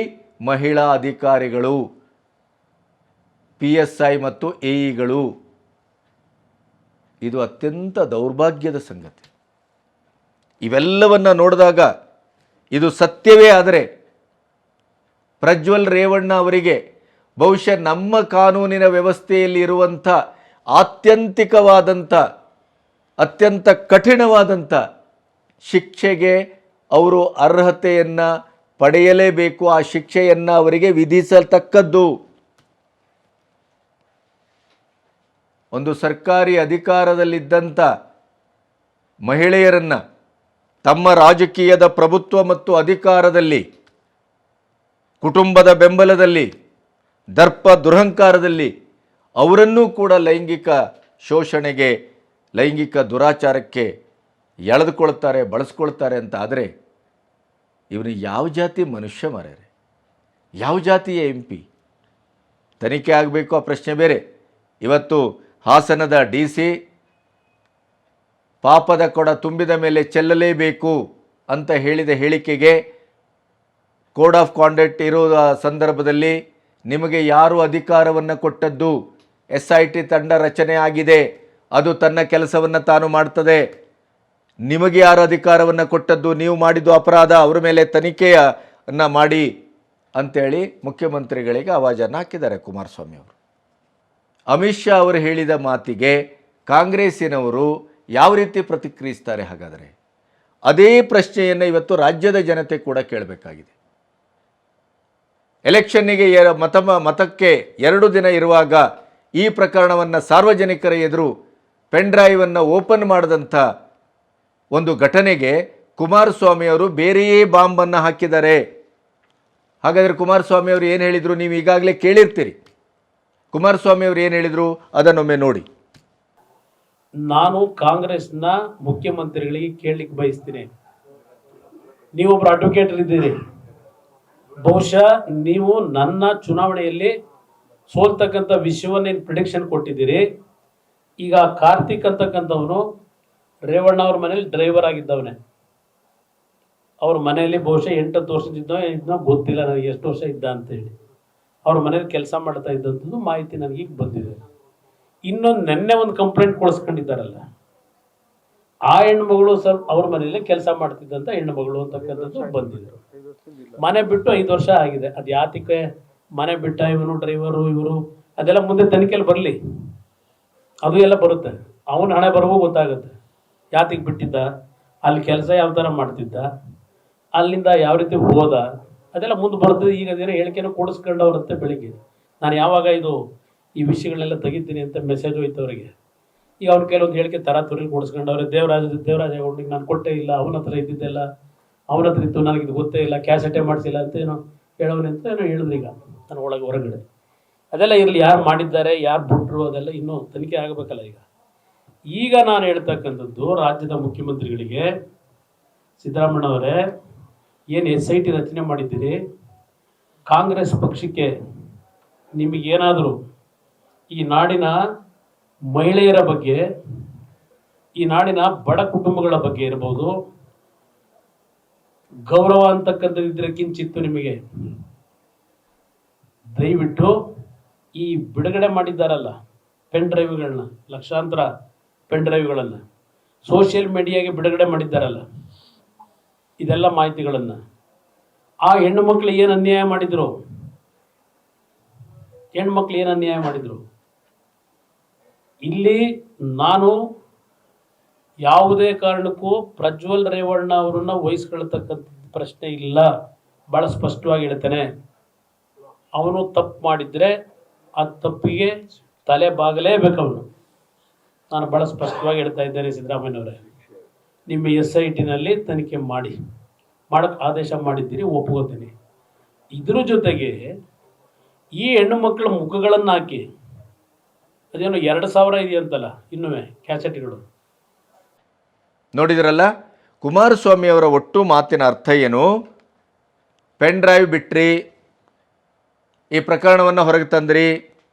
[SPEAKER 1] ಮಹಿಳಾ ಅಧಿಕಾರಿಗಳು, PSI ಮತ್ತು AEಗಳು. ಇದು ಅತ್ಯಂತ ದೌರ್ಭಾಗ್ಯದ ಸಂಗತಿ. ಇವೆಲ್ಲವನ್ನು ನೋಡಿದಾಗ ಇದು ಸತ್ಯವೇ ಆದರೆ ಪ್ರಜ್ವಲ್ ರೇವಣ್ಣ ಅವರಿಗೆ ಬಹುಶಃ ನಮ್ಮ ಕಾನೂನಿನ ವ್ಯವಸ್ಥೆಯಲ್ಲಿ ಇರುವಂಥ ಆತ್ಯಂತಿಕವಾದಂಥ, ಅತ್ಯಂತ ಕಠಿಣವಾದಂಥ ಶಿಕ್ಷೆಗೆ ಅವರು ಅರ್ಹತೆಯನ್ನು ಪಡೆಯಲೇಬೇಕು. ಆ ಶಿಕ್ಷೆಯನ್ನು ಅವರಿಗೆ ವಿಧಿಸತಕ್ಕದ್ದು. ಒಂದು ಸರ್ಕಾರಿ ಅಧಿಕಾರದಲ್ಲಿದ್ದಂಥ ಮಹಿಳೆಯರನ್ನು ತಮ್ಮ ರಾಜಕೀಯದ ಪ್ರಭುತ್ವ ಮತ್ತು ಅಧಿಕಾರದಲ್ಲಿ, ಕುಟುಂಬದ ಬೆಂಬಲದಲ್ಲಿ, ದರ್ಪ ದುರಹಂಕಾರದಲ್ಲಿ ಅವರನ್ನೂ ಕೂಡ ಲೈಂಗಿಕ ಶೋಷಣೆಗೆ, ಲೈಂಗಿಕ ದುರಾಚಾರಕ್ಕೆ ಎಳೆದುಕೊಳ್ತಾರೆ, ಬಳಸ್ಕೊಳ್ತಾರೆ ಅಂತ ಆದರೆ ಇವನು ಯಾವ ಜಾತಿ ಮನುಷ್ಯ ಮಾರ್ಯಾರೆ? ಯಾವ ಜಾತಿಯ MP? ತನಿಖೆ ಆಗಬೇಕು, ಆ ಪ್ರಶ್ನೆ ಬೇರೆ. ಇವತ್ತು ಹಾಸನದ DC ಪಾಪದ ಕೊಡ ತುಂಬಿದ ಮೇಲೆ ಚೆಲ್ಲಲೇಬೇಕು ಅಂತ ಹೇಳಿದ ಹೇಳಿಕೆಗೆ ಕೋಡ್ ಆಫ್ ಕಾಂಡಕ್ಟ್ ಇರುವ ಸಂದರ್ಭದಲ್ಲಿ ನಿಮಗೆ ಯಾರು ಅಧಿಕಾರವನ್ನು ಕೊಟ್ಟದ್ದು? SIT ತಂಡ ರಚನೆ ಆಗಿದೆ, ಅದು ತನ್ನ ಕೆಲಸವನ್ನು ತಾನು ಮಾಡ್ತದೆ. ನಿಮಗೆ ಯಾರು ಅಧಿಕಾರವನ್ನು ಕೊಟ್ಟದ್ದು, ನೀವು ಮಾಡಿದ್ದು ಅಪರಾಧ, ಅವರ ಮೇಲೆ ತನಿಖೆಯನ್ನು ಮಾಡಿ ಅಂತೇಳಿ ಮುಖ್ಯಮಂತ್ರಿಗಳಿಗೆ ಆವಾಜನ್ನು ಹಾಕಿದ್ದಾರೆ ಕುಮಾರಸ್ವಾಮಿ ಅವರು. ಅಮಿತ್ ಶಾ ಅವರು ಹೇಳಿದ ಮಾತಿಗೆ ಕಾಂಗ್ರೆಸ್ಸಿನವರು ಯಾವ ರೀತಿ ಪ್ರತಿಕ್ರಿಯಿಸ್ತಾರೆ? ಹಾಗಾದರೆ ಅದೇ ಪ್ರಶ್ನೆಯನ್ನು ಇವತ್ತು ರಾಜ್ಯದ ಜನತೆ ಕೂಡ ಕೇಳಬೇಕಾಗಿದೆ. ಎಲೆಕ್ಷನ್ನಿಗೆ ಮತಕ್ಕೆ 2 ದಿನ ಇರುವಾಗ ಈ ಪ್ರಕರಣವನ್ನು ಸಾರ್ವಜನಿಕರ ಎದುರು ಪೆನ್ ಡ್ರೈವನ್ನು ಓಪನ್ ಮಾಡಿದಂಥ ಒಂದು ಘಟನೆಗೆ ಕುಮಾರಸ್ವಾಮಿ ಅವರು ಬೇರೆಯೇ ಬಾಂಬನ್ನು ಹಾಕಿದ್ದಾರೆ. ಹಾಗಾದರೆ ಕುಮಾರಸ್ವಾಮಿ ಅವರು ಏನು ಹೇಳಿದರು ನೀವು ಈಗಾಗಲೇ ಕೇಳಿರ್ತೀರಿ. ಕುಮಾರಸ್ವಾಮಿ ಅವರು ಏನು ಹೇಳಿದರು ಅದನ್ನೊಮ್ಮೆ ನೋಡಿ.
[SPEAKER 3] ನಾನು ಕಾಂಗ್ರೆಸ್ನ ಮುಖ್ಯಮಂತ್ರಿಗಳಿಗೆ ಕೇಳಲಿಕ್ಕೆ ಬಯಸ್ತೀನಿ, ನೀವೊಬ್ಬರು ಅಡ್ವೊಕೇಟರ್ ಇದ್ದೀರಿ, ಬಹುಶಃ ನೀವು ನನ್ನ ಚುನಾವಣೆಯಲ್ಲಿ ಸೋಲ್ತಕ್ಕಂಥ ವಿಷಯವನ್ನೇನು ಪ್ರಿಡಿಕ್ಷನ್ ಕೊಟ್ಟಿದ್ದೀರಿ. ಈಗ ಕಾರ್ತಿಕ್ ಅಂತಕ್ಕಂಥವನು ರೇವಣ್ಣ ಅವ್ರ ಮನೇಲಿ ಡ್ರೈವರ್ ಆಗಿದ್ದವನೇ. ಅವ್ರ ಮನೆಯಲ್ಲಿ ಬಹುಶಃ 8-10 ವರ್ಷದಿದ್ದೋ ಗೊತ್ತಿಲ್ಲ ನನಗೆ ಎಷ್ಟು ವರ್ಷ ಇದ್ದ ಅಂತೇಳಿ. ಅವ್ರ ಮನೇಲಿ ಕೆಲಸ ಮಾಡ್ತಾ ಇದ್ದಂಥದ್ದು ಮಾಹಿತಿ ನನಗೆ ಈಗ ಬಂದಿದೆ. ಇನ್ನೊಂದು ನೆನ್ನೆ ಒಂದು ಕಂಪ್ಲೇಂಟ್ ಕೊಡಿಸ್ಕೊಂಡಿದ್ದಾರಲ್ಲ, ಆ ಹೆಣ್ಮಗಳು ಸ್ವಲ್ಪ ಅವ್ರ ಮನೆಯಲ್ಲೇ ಕೆಲಸ ಮಾಡ್ತಿದ್ದಂಥ ಹೆಣ್ಮಗಳು ಅಂತಕ್ಕಂಥದ್ದು ಬಂದಿದೆ. ಮನೆ ಬಿಟ್ಟು 5 ವರ್ಷ ಆಗಿದೆ. ಅದು ಯಾತಕ್ಕೆ ಮನೆ ಬಿಟ್ಟ, ಇವನು ಡ್ರೈವರು ಇವರು, ಅದೆಲ್ಲ ಮುಂದೆ ತನಿಖೆಯಲ್ಲಿ ಬರಲಿ, ಅದು ಎಲ್ಲ ಬರುತ್ತೆ. ಅವನ ಹಣೆ ಬರವೂ ಗೊತ್ತಾಗುತ್ತೆ. ಯಾತಿಗೆ ಬಿಟ್ಟಿದ್ದ, ಅಲ್ಲಿ ಕೆಲಸ ಯಾವ ಥರ ಮಾಡ್ತಿದ್ದ, ಅಲ್ಲಿಂದ ಯಾವ ರೀತಿ ಹೋದ, ಅದೆಲ್ಲ ಮುಂದೆ ಬರ್ತದೆ. ಈಗ ಅದೇನೋ ಹೇಳಿಕೆನೂ ಕೊಡಿಸ್ಕೊಂಡವ್ರಂತೆ ಬೆಳಿಗ್ಗೆ. ನಾನು ಯಾವಾಗ ಈ ವಿಷಯಗಳನ್ನೆಲ್ಲ ತೆಗಿತೀನಿ ಅಂತ ಮೆಸೇಜ್ ಹೋಯ್ತು ಅವರಿಗೆ. ಈಗ ಅವ್ರ ಕೆಲವೊಂದು ಹೇಳಿಕೆ ತರಾತುರಿ ಕೊಡಿಸ್ಕೊಂಡವ್ರೆ. ದೇವರಾಜೇಗೌಡನಿಗೆ ನಾನು ಕೊಟ್ಟೇ ಇಲ್ಲ, ಅವನ ಹತ್ರ ಇದ್ದಿದ್ದೆಲ್ಲ ಅವನ ಹತ್ರ ಇತ್ತು, ನನಗಿದು ಗೊತ್ತೇ ಇಲ್ಲ, ಕ್ಯಾಸೆಟೇ ಮಾಡಿಸಿಲ್ಲ ಅಂತ ಏನೋ ಹೇಳೋನೆ ಅಂತ ಏನೋ ಹೇಳಿದ್ರು. ಈಗ ನಾನು ಹೊರಗಡೆ ಅದೆಲ್ಲ ಇರಲಿ, ಯಾರು ಮಾಡಿದ್ದಾರೆ ಯಾರು ಬಿಟ್ಟರು ಅದೆಲ್ಲ ಇನ್ನೂ ತನಿಖೆ ಆಗಬೇಕಲ್ಲ. ಈಗ ನಾನು ಹೇಳ್ತಕ್ಕಂಥದ್ದು ರಾಜ್ಯದ ಮುಖ್ಯಮಂತ್ರಿಗಳಿಗೆ, ಸಿದ್ದರಾಮಣ್ಣವರೇ ಏನು SIT ರಚನೆ ಮಾಡಿದ್ದೀರಿ, ಕಾಂಗ್ರೆಸ್ ಪಕ್ಷಕ್ಕೆ ನಿಮಗೇನಾದರೂ ಈ ನಾಡಿನ ಮಹಿಳೆಯರ ಬಗ್ಗೆ, ಈ ನಾಡಿನ ಬಡ ಕುಟುಂಬಗಳ ಬಗ್ಗೆ ಇರ್ಬೋದು, ಗೌರವ ಅಂತಕ್ಕಂಥದ್ದು ಇದ್ರೆ ಕಿಂಚಿತ್ತು ನಿಮಗೆ, ದಯವಿಟ್ಟು ಈ ಬಿಡುಗಡೆ ಮಾಡಿದ್ದಾರಲ್ಲ ಪೆನ್ ಡ್ರೈವ್ಗಳನ್ನ, ಲಕ್ಷಾಂತರ ಪೆನ್ ಡ್ರೈವ್ಗಳನ್ನು ಸೋಷಿಯಲ್ ಮೀಡಿಯಾಗೆ ಬಿಡುಗಡೆ ಮಾಡಿದ್ದಾರಲ್ಲ, ಇದೆಲ್ಲ ಮಾಹಿತಿಗಳನ್ನು, ಆ ಹೆಣ್ಣು ಮಕ್ಕಳು ಏನು ಅನ್ಯಾಯ ಮಾಡಿದ್ರು, ಹೆಣ್ಮಕ್ಳು ಏನು ಅನ್ಯಾಯ ಮಾಡಿದ್ರು, ಇಲ್ಲಿ ನಾನು ಯಾವುದೇ ಕಾರಣಕ್ಕೂ ಪ್ರಜ್ವಲ್ ರೇವಣ್ಣ ಅವರನ್ನ ವಹಿಸ್ಕೊಳ್ತಕ್ಕಂಥ ಪ್ರಶ್ನೆ ಇಲ್ಲ. ಭಾಳ ಸ್ಪಷ್ಟವಾಗಿ ಹೇಳ್ತೇನೆ, ಅವನು ತಪ್ಪು ಮಾಡಿದರೆ ಆ ತಪ್ಪಿಗೆ ತಲೆ ಬಾಗಲೇಬೇಕು ಅವನು. ನಾನು ಭಾಳ ಸ್ಪಷ್ಟವಾಗಿ ಹೇಳ್ತಾ ಇದ್ದೇನೆ ಸಿದ್ದರಾಮಯ್ಯನವರೇ, ನಿಮ್ಮ SITನಲ್ಲಿ ತನಿಖೆ ಮಾಡೋಕ್ಕೆ ಆದೇಶ ಮಾಡಿದ್ದೀರಿ, ಒಪ್ಕೋತೀನಿ. ಇದ್ರ ಜೊತೆಗೆ ಈ ಹೆಣ್ಣು ಮಕ್ಕಳ ಮುಖಗಳನ್ನು ಹಾಕಿ, ಅದೇನೋ 2000 ಇದೆಯಂತಲ್ಲ ಇನ್ನೂ ಕ್ಯಾಸೆಟ್ಗಳು.
[SPEAKER 1] ನೋಡಿದ್ರಲ್ಲ ಕುಮಾರಸ್ವಾಮಿ ಅವರ ಒಟ್ಟು ಮಾತಿನ ಅರ್ಥ ಏನು? ಪೆನ್ ಡ್ರೈವ್ ಬಿಟ್ರಿ, ಈ ಪ್ರಕರಣವನ್ನು ಹೊರಗೆ ತಂದ್ರಿ,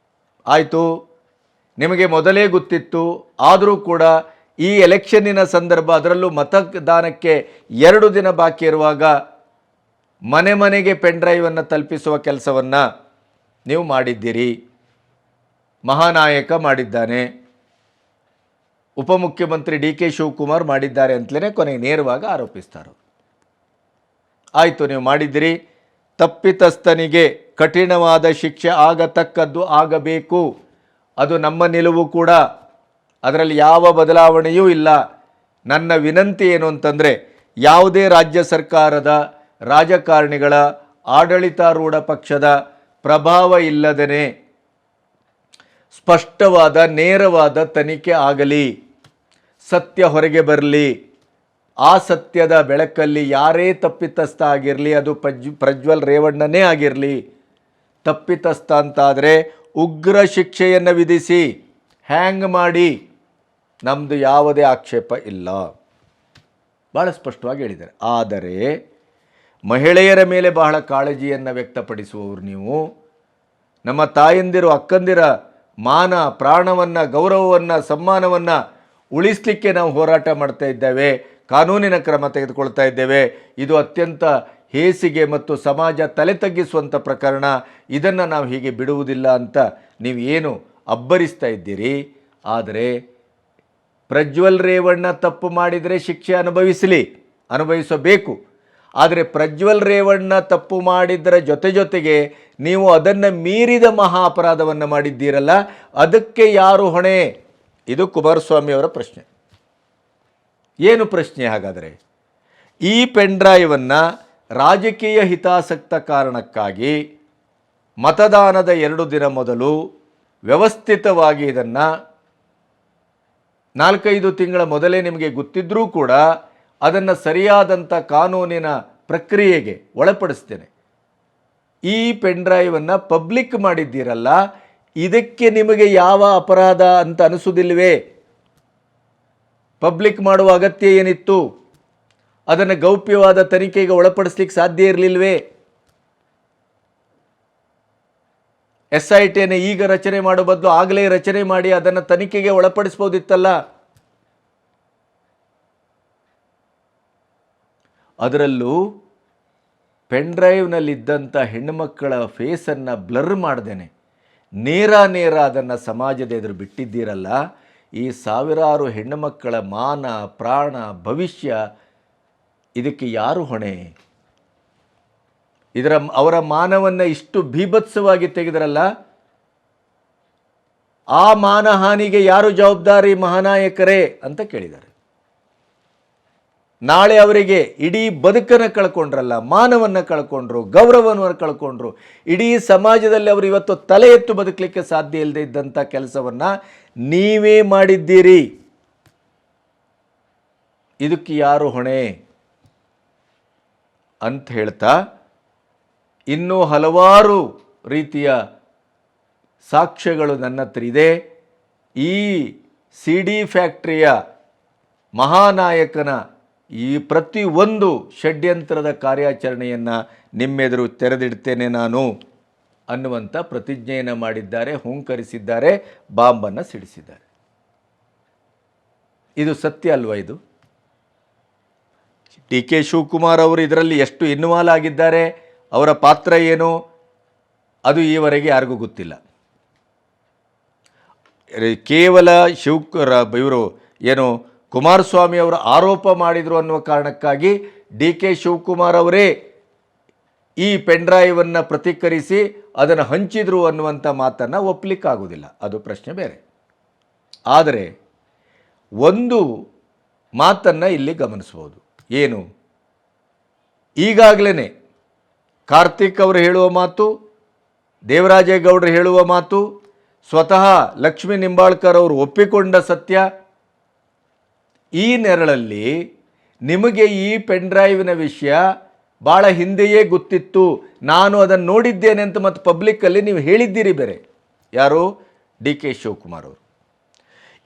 [SPEAKER 1] ಆಯಿತು, ನಿಮಗೆ ಮೊದಲೇ ಗೊತ್ತಿತ್ತು, ಆದರೂ ಕೂಡ ಈ ಎಲೆಕ್ಷನ್ನಿನ ಸಂದರ್ಭ, ಅದರಲ್ಲೂ ಮತದಾನಕ್ಕೆ 2 ದಿನ ಬಾಕಿ ಇರುವಾಗ ಮನೆ ಮನೆಗೆ ಪೆನ್ ಡ್ರೈವನ್ನು ತಲುಪಿಸುವ ಕೆಲಸವನ್ನು ನೀವು ಮಾಡಿದ್ದೀರಿ. ಮಹಾನಾಯಕ ಮಾಡಿದ್ದಾನೆ, ಉಪಮುಖ್ಯಮಂತ್ರಿ DK ಶಿವಕುಮಾರ್ ಮಾಡಿದ್ದಾರೆ ಅಂತಲೇ ಕೊನೆಗೆ ನೇರವಾಗಿ ಆರೋಪಿಸ್ತಾರೆ. ಆಯಿತು, ನೀವು ಮಾಡಿದ್ದೀರಿ, ತಪ್ಪಿತಸ್ಥನಿಗೆ ಕಠಿಣವಾದ ಶಿಕ್ಷೆ ಆಗತಕ್ಕದ್ದು ಆಗಬೇಕು, ಅದು ನಮ್ಮ ನಿಲುವು ಕೂಡ, ಅದರಲ್ಲಿ ಯಾವ ಬದಲಾವಣೆಯೂ ಇಲ್ಲ. ನನ್ನ ವಿನಂತಿ ಏನು ಅಂತಂದರೆ, ಯಾವುದೇ ರಾಜ್ಯ ಸರ್ಕಾರದ ರಾಜಕಾರಣಿಗಳ ಆಡಳಿತಾರೂಢ ಪಕ್ಷದ ಪ್ರಭಾವ ಇಲ್ಲದೇ ಸ್ಪಷ್ಟವಾದ ನೇರವಾದ ತನಿಖೆ ಆಗಲಿ, ಸತ್ಯ ಹೊರಗೆ ಬರಲಿ. ಆ ಸತ್ಯದ ಬೆಳಕಲ್ಲಿ ಯಾರೇ ತಪ್ಪಿತಸ್ಥ ಆಗಿರಲಿ, ಅದು ಪ್ರಜ್ವಲ್ ರೇವಣ್ಣನೇ ಆಗಿರಲಿ, ತಪ್ಪಿತಸ್ಥ ಅಂತಾದರೆ ಉಗ್ರ ಶಿಕ್ಷೆಯನ್ನು ವಿಧಿಸಿ, ಹ್ಯಾಂಗ್ ಮಾಡಿ, ನಮ್ಮದು ಯಾವುದೇ ಆಕ್ಷೇಪ ಇಲ್ಲ, ಭಾಳ ಸ್ಪಷ್ಟವಾಗಿ ಹೇಳಿದ್ದಾರೆ. ಆದರೆ ಮಹಿಳೆಯರ ಮೇಲೆ ಬಹಳ ಕಾಳಜಿಯನ್ನು ವ್ಯಕ್ತಪಡಿಸುವವರು ನೀವು. ನಮ್ಮ ತಾಯಂದಿರು ಅಕ್ಕಂದಿರ ಮಾನ ಪ್ರಾಣವನ್ನು, ಗೌರವವನ್ನು, ಸಮ್ಮಾನವನ್ನು ಉಳಿಸಲಿಕ್ಕೆ ನಾವು ಹೋರಾಟ ಮಾಡ್ತಾ ಇದ್ದೇವೆ, ಕಾನೂನಿನ ಕ್ರಮ ತೆಗೆದುಕೊಳ್ತಾ ಇದ್ದೇವೆ. ಇದು ಅತ್ಯಂತ ಹೇಸಿಗೆ ಮತ್ತು ಸಮಾಜ ತಲೆ ತಗ್ಗಿಸುವಂಥ ಪ್ರಕರಣ, ಇದನ್ನು ನಾವು ಹೀಗೆ ಬಿಡುವುದಿಲ್ಲ ಅಂತ ನೀವು ಏನು ಅಬ್ಬರಿಸ್ತಾ ಇದ್ದೀರಿ. ಆದರೆ ಪ್ರಜ್ವಲ್ ರೇವಣ್ಣ ತಪ್ಪು ಮಾಡಿದರೆ ಶಿಕ್ಷೆ ಅನುಭವಿಸಬೇಕು. ಆದರೆ ಪ್ರಜ್ವಲ್ ರೇವಣ್ಣ ತಪ್ಪು ಮಾಡಿದ್ದರ ಜೊತೆಗೆ ನೀವು ಅದನ್ನು ಮೀರಿದ ಮಹಾ ಅಪರಾಧವನ್ನು ಮಾಡಿದ್ದೀರಲ್ಲ, ಅದಕ್ಕೆ ಯಾರು ಹೊಣೆ? ಇದು ಕುಮಾರಸ್ವಾಮಿ ಅವರ ಪ್ರಶ್ನೆ. ಏನು ಪ್ರಶ್ನೆ ಹಾಗಾದರೆ? ಈ ಪೆನ್ಡ್ರೈವನ್ನು ರಾಜಕೀಯ ಹಿತಾಸಕ್ತ ಕಾರಣಕ್ಕಾಗಿ ಮತದಾನದ 2 ದಿನ ಮೊದಲು ವ್ಯವಸ್ಥಿತವಾಗಿ ಇದನ್ನು 4-5 ತಿಂಗಳ ಮೊದಲೇ ನಿಮಗೆ ಗೊತ್ತಿದ್ದರೂ ಕೂಡ ಅದನ್ನು ಸರಿಯಾದಂಥ ಕಾನೂನಿನ ಪ್ರಕ್ರಿಯೆಗೆ ಒಳಪಡಿಸ್ತೇನೆ. ಈ ಪೆನ್ಡ್ರೈವನ್ನು ಪಬ್ಲಿಕ್ ಮಾಡಿದ್ದೀರಲ್ಲ, ಇದಕ್ಕೆ ನಿಮಗೆ ಯಾವ ಅಪರಾಧ ಅಂತ ಅನಿಸೋದಿಲ್ವೇ? ಪಬ್ಲಿಕ್ ಮಾಡುವ ಅಗತ್ಯ ಏನಿತ್ತು? ಅದನ್ನು ಗೌಪ್ಯವಾದ ತನಿಖೆಗೆ ಒಳಪಡಿಸ್ಲಿಕ್ಕೆ ಸಾಧ್ಯ ಇರಲಿಲ್ವೇ? SITಯನ್ನು ಈಗ ರಚನೆ ಮಾಡೋ ಬದಲು ಆಗಲೇ ರಚನೆ ಮಾಡಿ ಅದನ್ನು ತನಿಖೆಗೆ ಒಳಪಡಿಸ್ಬೋದಿತ್ತಲ್ಲ. ಅದರಲ್ಲೂ ಪೆನ್ಡ್ರೈವ್ನಲ್ಲಿದ್ದಂಥ ಹೆಣ್ಣುಮಕ್ಕಳ ಫೇಸನ್ನು ಬ್ಲರ್ ಮಾಡ್ದೇನೆ ನೇರ ಅದನ್ನು ಸಮಾಜದ ಎದುರು ಬಿಟ್ಟಿದ್ದೀರಲ್ಲ, ಈ ಸಾವಿರಾರು ಹೆಣ್ಣುಮಕ್ಕಳ ಮಾನ, ಪ್ರಾಣ, ಭವಿಷ್ಯ ಇದಕ್ಕೆ ಯಾರು ಹೊಣೆ? ಅವರ ಮಾನವನ್ನು ಇಷ್ಟು ಭೀಭತ್ಸವಾಗಿ ತೆಗೆದರಲ್ಲ, ಆ ಮಾನಹಾನಿಗೆ ಯಾರು ಜವಾಬ್ದಾರಿ ಮಹಾನಾಯಕರೇ ಅಂತ ಕೇಳಿದ್ದಾರೆ. ನಾಳೆ ಅವರಿಗೆ ಇಡೀ ಬದುಕನ್ನು ಕಳ್ಕೊಂಡ್ರಲ್ಲ, ಮಾನವನ್ನು ಕಳ್ಕೊಂಡ್ರು, ಗೌರವವನ್ನು ಕಳ್ಕೊಂಡ್ರು. ಇಡೀ ಸಮಾಜದಲ್ಲಿ ಅವರು ಇವತ್ತು ತಲೆ ಎತ್ತು ಬದುಕಲಿಕ್ಕೆ ಸಾಧ್ಯ ಇಲ್ಲದೆ ಇದ್ದಂಥ ಕೆಲಸವನ್ನು ನೀವೇ ಮಾಡಿದ್ದೀರಿ. ಇದಕ್ಕೆ ಯಾರು ಹೊಣೆ ಅಂತ ಹೇಳ್ತಾ ಇನ್ನೂ ಹಲವಾರು ರೀತಿಯ ಸಾಕ್ಷ್ಯಗಳು ನನ್ನ ಹತ್ರ ಇದೆ. ಈ CD ಫ್ಯಾಕ್ಟ್ರಿಯ ಮಹಾನಾಯಕನ ಈ ಪ್ರತಿಯೊಂದು ಷಡ್ಯಂತ್ರದ ಕಾರ್ಯಾಚರಣೆಯನ್ನು ನಿಮ್ಮೆದುರು ತೆರೆದಿಡ್ತೇನೆ ನಾನು ಅನ್ನುವಂಥ ಪ್ರತಿಜ್ಞೆಯನ್ನು ಮಾಡಿದ್ದಾರೆ, ಹುಂಕರಿಸಿದ್ದಾರೆ, ಬಾಂಬನ್ನು ಸಿಡಿಸಿದ್ದಾರೆ. ಇದು ಸತ್ಯ ಅಲ್ವಾ? ಇದು DK ಶಿವಕುಮಾರ್ ಅವರು ಇದರಲ್ಲಿ ಎಷ್ಟು ಇನ್ವಾಲ್ವ್ ಆಗಿದ್ದಾರೆ, ಅವರ ಪಾತ್ರ ಏನು, ಅದು ಈವರೆಗೆ ಯಾರಿಗೂ ಗೊತ್ತಿಲ್ಲ. ಕೇವಲ ಇವರು ಏನು ಕುಮಾರಸ್ವಾಮಿ ಅವರು ಆರೋಪ ಮಾಡಿದರು ಅನ್ನುವ ಕಾರಣಕ್ಕಾಗಿ DK ಶಿವಕುಮಾರ್ ಅವರೇ ಈ ಪೆನ್ಡ್ರೈವನ್ನು ಪ್ರತಿಕರಿಸಿ ಅದನ್ನು ಹಂಚಿದ್ರು ಅನ್ನುವಂಥ ಮಾತನ್ನು ಒಪ್ಪಲಿಕ್ಕಾಗೋದಿಲ್ಲ, ಅದು ಪ್ರಶ್ನೆ ಬೇರೆ. ಆದರೆ ಒಂದು ಮಾತನ್ನು ಇಲ್ಲಿ ಗಮನಿಸ್ಬೋದು. ಏನು? ಈಗಾಗಲೇ ಕಾರ್ತಿಕ್ ಅವರು ಹೇಳುವ ಮಾತು, ದೇವರಾಜೇಗೌಡರು ಹೇಳುವ ಮಾತು, ಸ್ವತಃ ಲಕ್ಷ್ಮೀ ನಿಂಬಾಳ್ಕರ್ ಅವರು ಒಪ್ಪಿಕೊಂಡ ಸತ್ಯ, ಈ ನೆರಳಲ್ಲಿ ನಿಮಗೆ ಈ ಪೆನ್ಡ್ರೈವಿನ ವಿಷಯ ಭಾಳ ಹಿಂದೆಯೇ ಗೊತ್ತಿತ್ತು, ನಾನು ಅದನ್ನು ನೋಡಿದ್ದೇನೆ ಅಂತ ಮತ್ತು ಪಬ್ಲಿಕ್ಕಲ್ಲಿ ನೀವು ಹೇಳಿದ್ದೀರಿ ಬೇರೆ. ಯಾರು? DK ಶಿವಕುಮಾರ್ ಅವರು.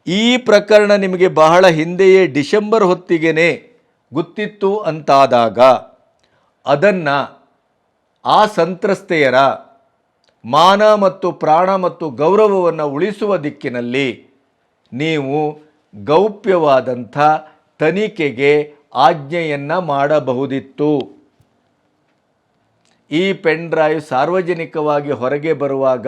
[SPEAKER 1] ಈ ಪ್ರಕರಣ ನಿಮಗೆ ಬಹಳ ಹಿಂದೆಯೇ ಡಿಸೆಂಬರ್ ಹೊತ್ತಿಗೆ ಗೊತ್ತಿತ್ತು ಅಂತಾದಾಗ ಅದನ್ನು ಆ ಸಂತ್ರಸ್ತೆಯರ ಮಾನ ಮತ್ತು ಪ್ರಾಣ ಮತ್ತು ಗೌರವವನ್ನು ಉಳಿಸುವ ದಿಕ್ಕಿನಲ್ಲಿ ನೀವು ಗೌಪ್ಯವಾದಂಥ ತನಿಖೆಗೆ ಆಜ್ಞೆಯನ್ನು ಮಾಡಬಹುದಿತ್ತು. ಈ ಪೆನ್ಡ್ರೈವ್ ಸಾರ್ವಜನಿಕವಾಗಿ ಹೊರಗೆ ಬರುವಾಗ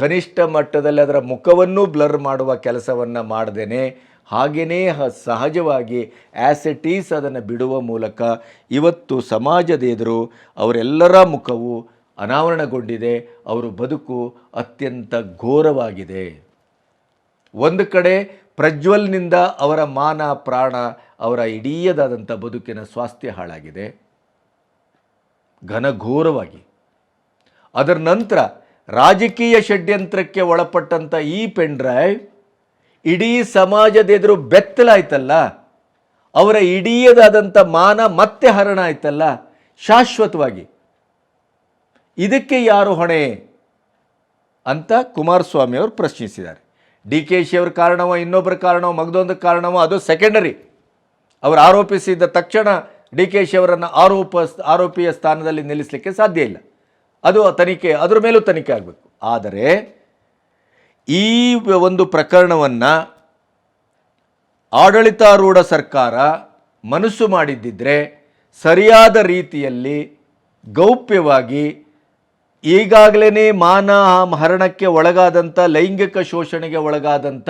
[SPEAKER 1] ಕನಿಷ್ಠ ಮಟ್ಟದಲ್ಲಿ ಅದರ ಮುಖವನ್ನು ಬ್ಲರ್ ಮಾಡುವ ಕೆಲಸವನ್ನು ಮಾಡದೇನೆ ಹಾಗೆಯೇ ಸಹಜವಾಗಿ ಆ್ಯಸ್ ಇಟ್ ಈಸ್ ಅದನ್ನು ಬಿಡುವ ಮೂಲಕ ಇವತ್ತು ಸಮಾಜದ ಎದುರು ಅವರೆಲ್ಲರ ಮುಖವು ಅನಾವರಣಗೊಂಡಿದೆ. ಅವರ ಬದುಕು ಅತ್ಯಂತ ಘೋರವಾಗಿದೆ. ಒಂದು ಕಡೆ ಪ್ರಜ್ವಲ್ನಿಂದ ಅವರ ಮಾನ ಪ್ರಾಣ, ಅವರ ಇಡೀದಾದಂಥ ಬದುಕಿನ ಸ್ವಾಸ್ಥ್ಯ ಹಾಳಾಗಿದೆ ಘನಘೋರವಾಗಿ. ಅದರ ನಂತರ ರಾಜಕೀಯ ಷಡ್ಯಂತ್ರಕ್ಕೆ ಒಳಪಟ್ಟಂಥ ಈ ಪೆನ್ಡ್ರೈವ್ ಇಡೀ ಸಮಾಜದ ಎದುರು ಬೆತ್ತಲಾಯ್ತಲ್ಲ, ಅವರ ಇಡೀದಾದಂಥ ಮಾನ ಮತ್ತೆ ಹರಣ ಆಯ್ತಲ್ಲ ಶಾಶ್ವತವಾಗಿ. ಇದಕ್ಕೆ ಯಾರು ಹೊಣೆ ಅಂತ ಕುಮಾರಸ್ವಾಮಿ ಅವರು ಪ್ರಶ್ನಿಸಿದ್ದಾರೆ. DKಶಿ ಅವರ ಕಾರಣವೋ ಇನ್ನೊಬ್ಬರ ಕಾರಣವೋ ಮಗದೊಂದು ಕಾರಣವೋ ಅದು ಸೆಕೆಂಡರಿ. ಅವರು ಆರೋಪಿಸಿದ ತಕ್ಷಣ DKಶಿ ಅವರನ್ನು ಆರೋಪಿಯ ಸ್ಥಾನದಲ್ಲಿ ನಿಲ್ಲಿಸಲಿಕ್ಕೆ ಸಾಧ್ಯ ಇಲ್ಲ. ಅದು ತನಿಖೆ, ಅದರ ಮೇಲೂ ತನಿಖೆ ಆಗಬೇಕು. ಆದರೆ ಈ ಒಂದು ಪ್ರಕರಣವನ್ನು ಆಡಳಿತಾರೂಢ ಸರ್ಕಾರ ಮನಸ್ಸು ಮಾಡಿದ್ದಿದ್ರೆ ಸರಿಯಾದ ರೀತಿಯಲ್ಲಿ ಗೌಪ್ಯವಾಗಿ ಈಗಾಗಲೇ ಮಾನ ಹರಣಕ್ಕೆ ಒಳಗಾದಂಥ, ಲೈಂಗಿಕ ಶೋಷಣೆಗೆ ಒಳಗಾದಂಥ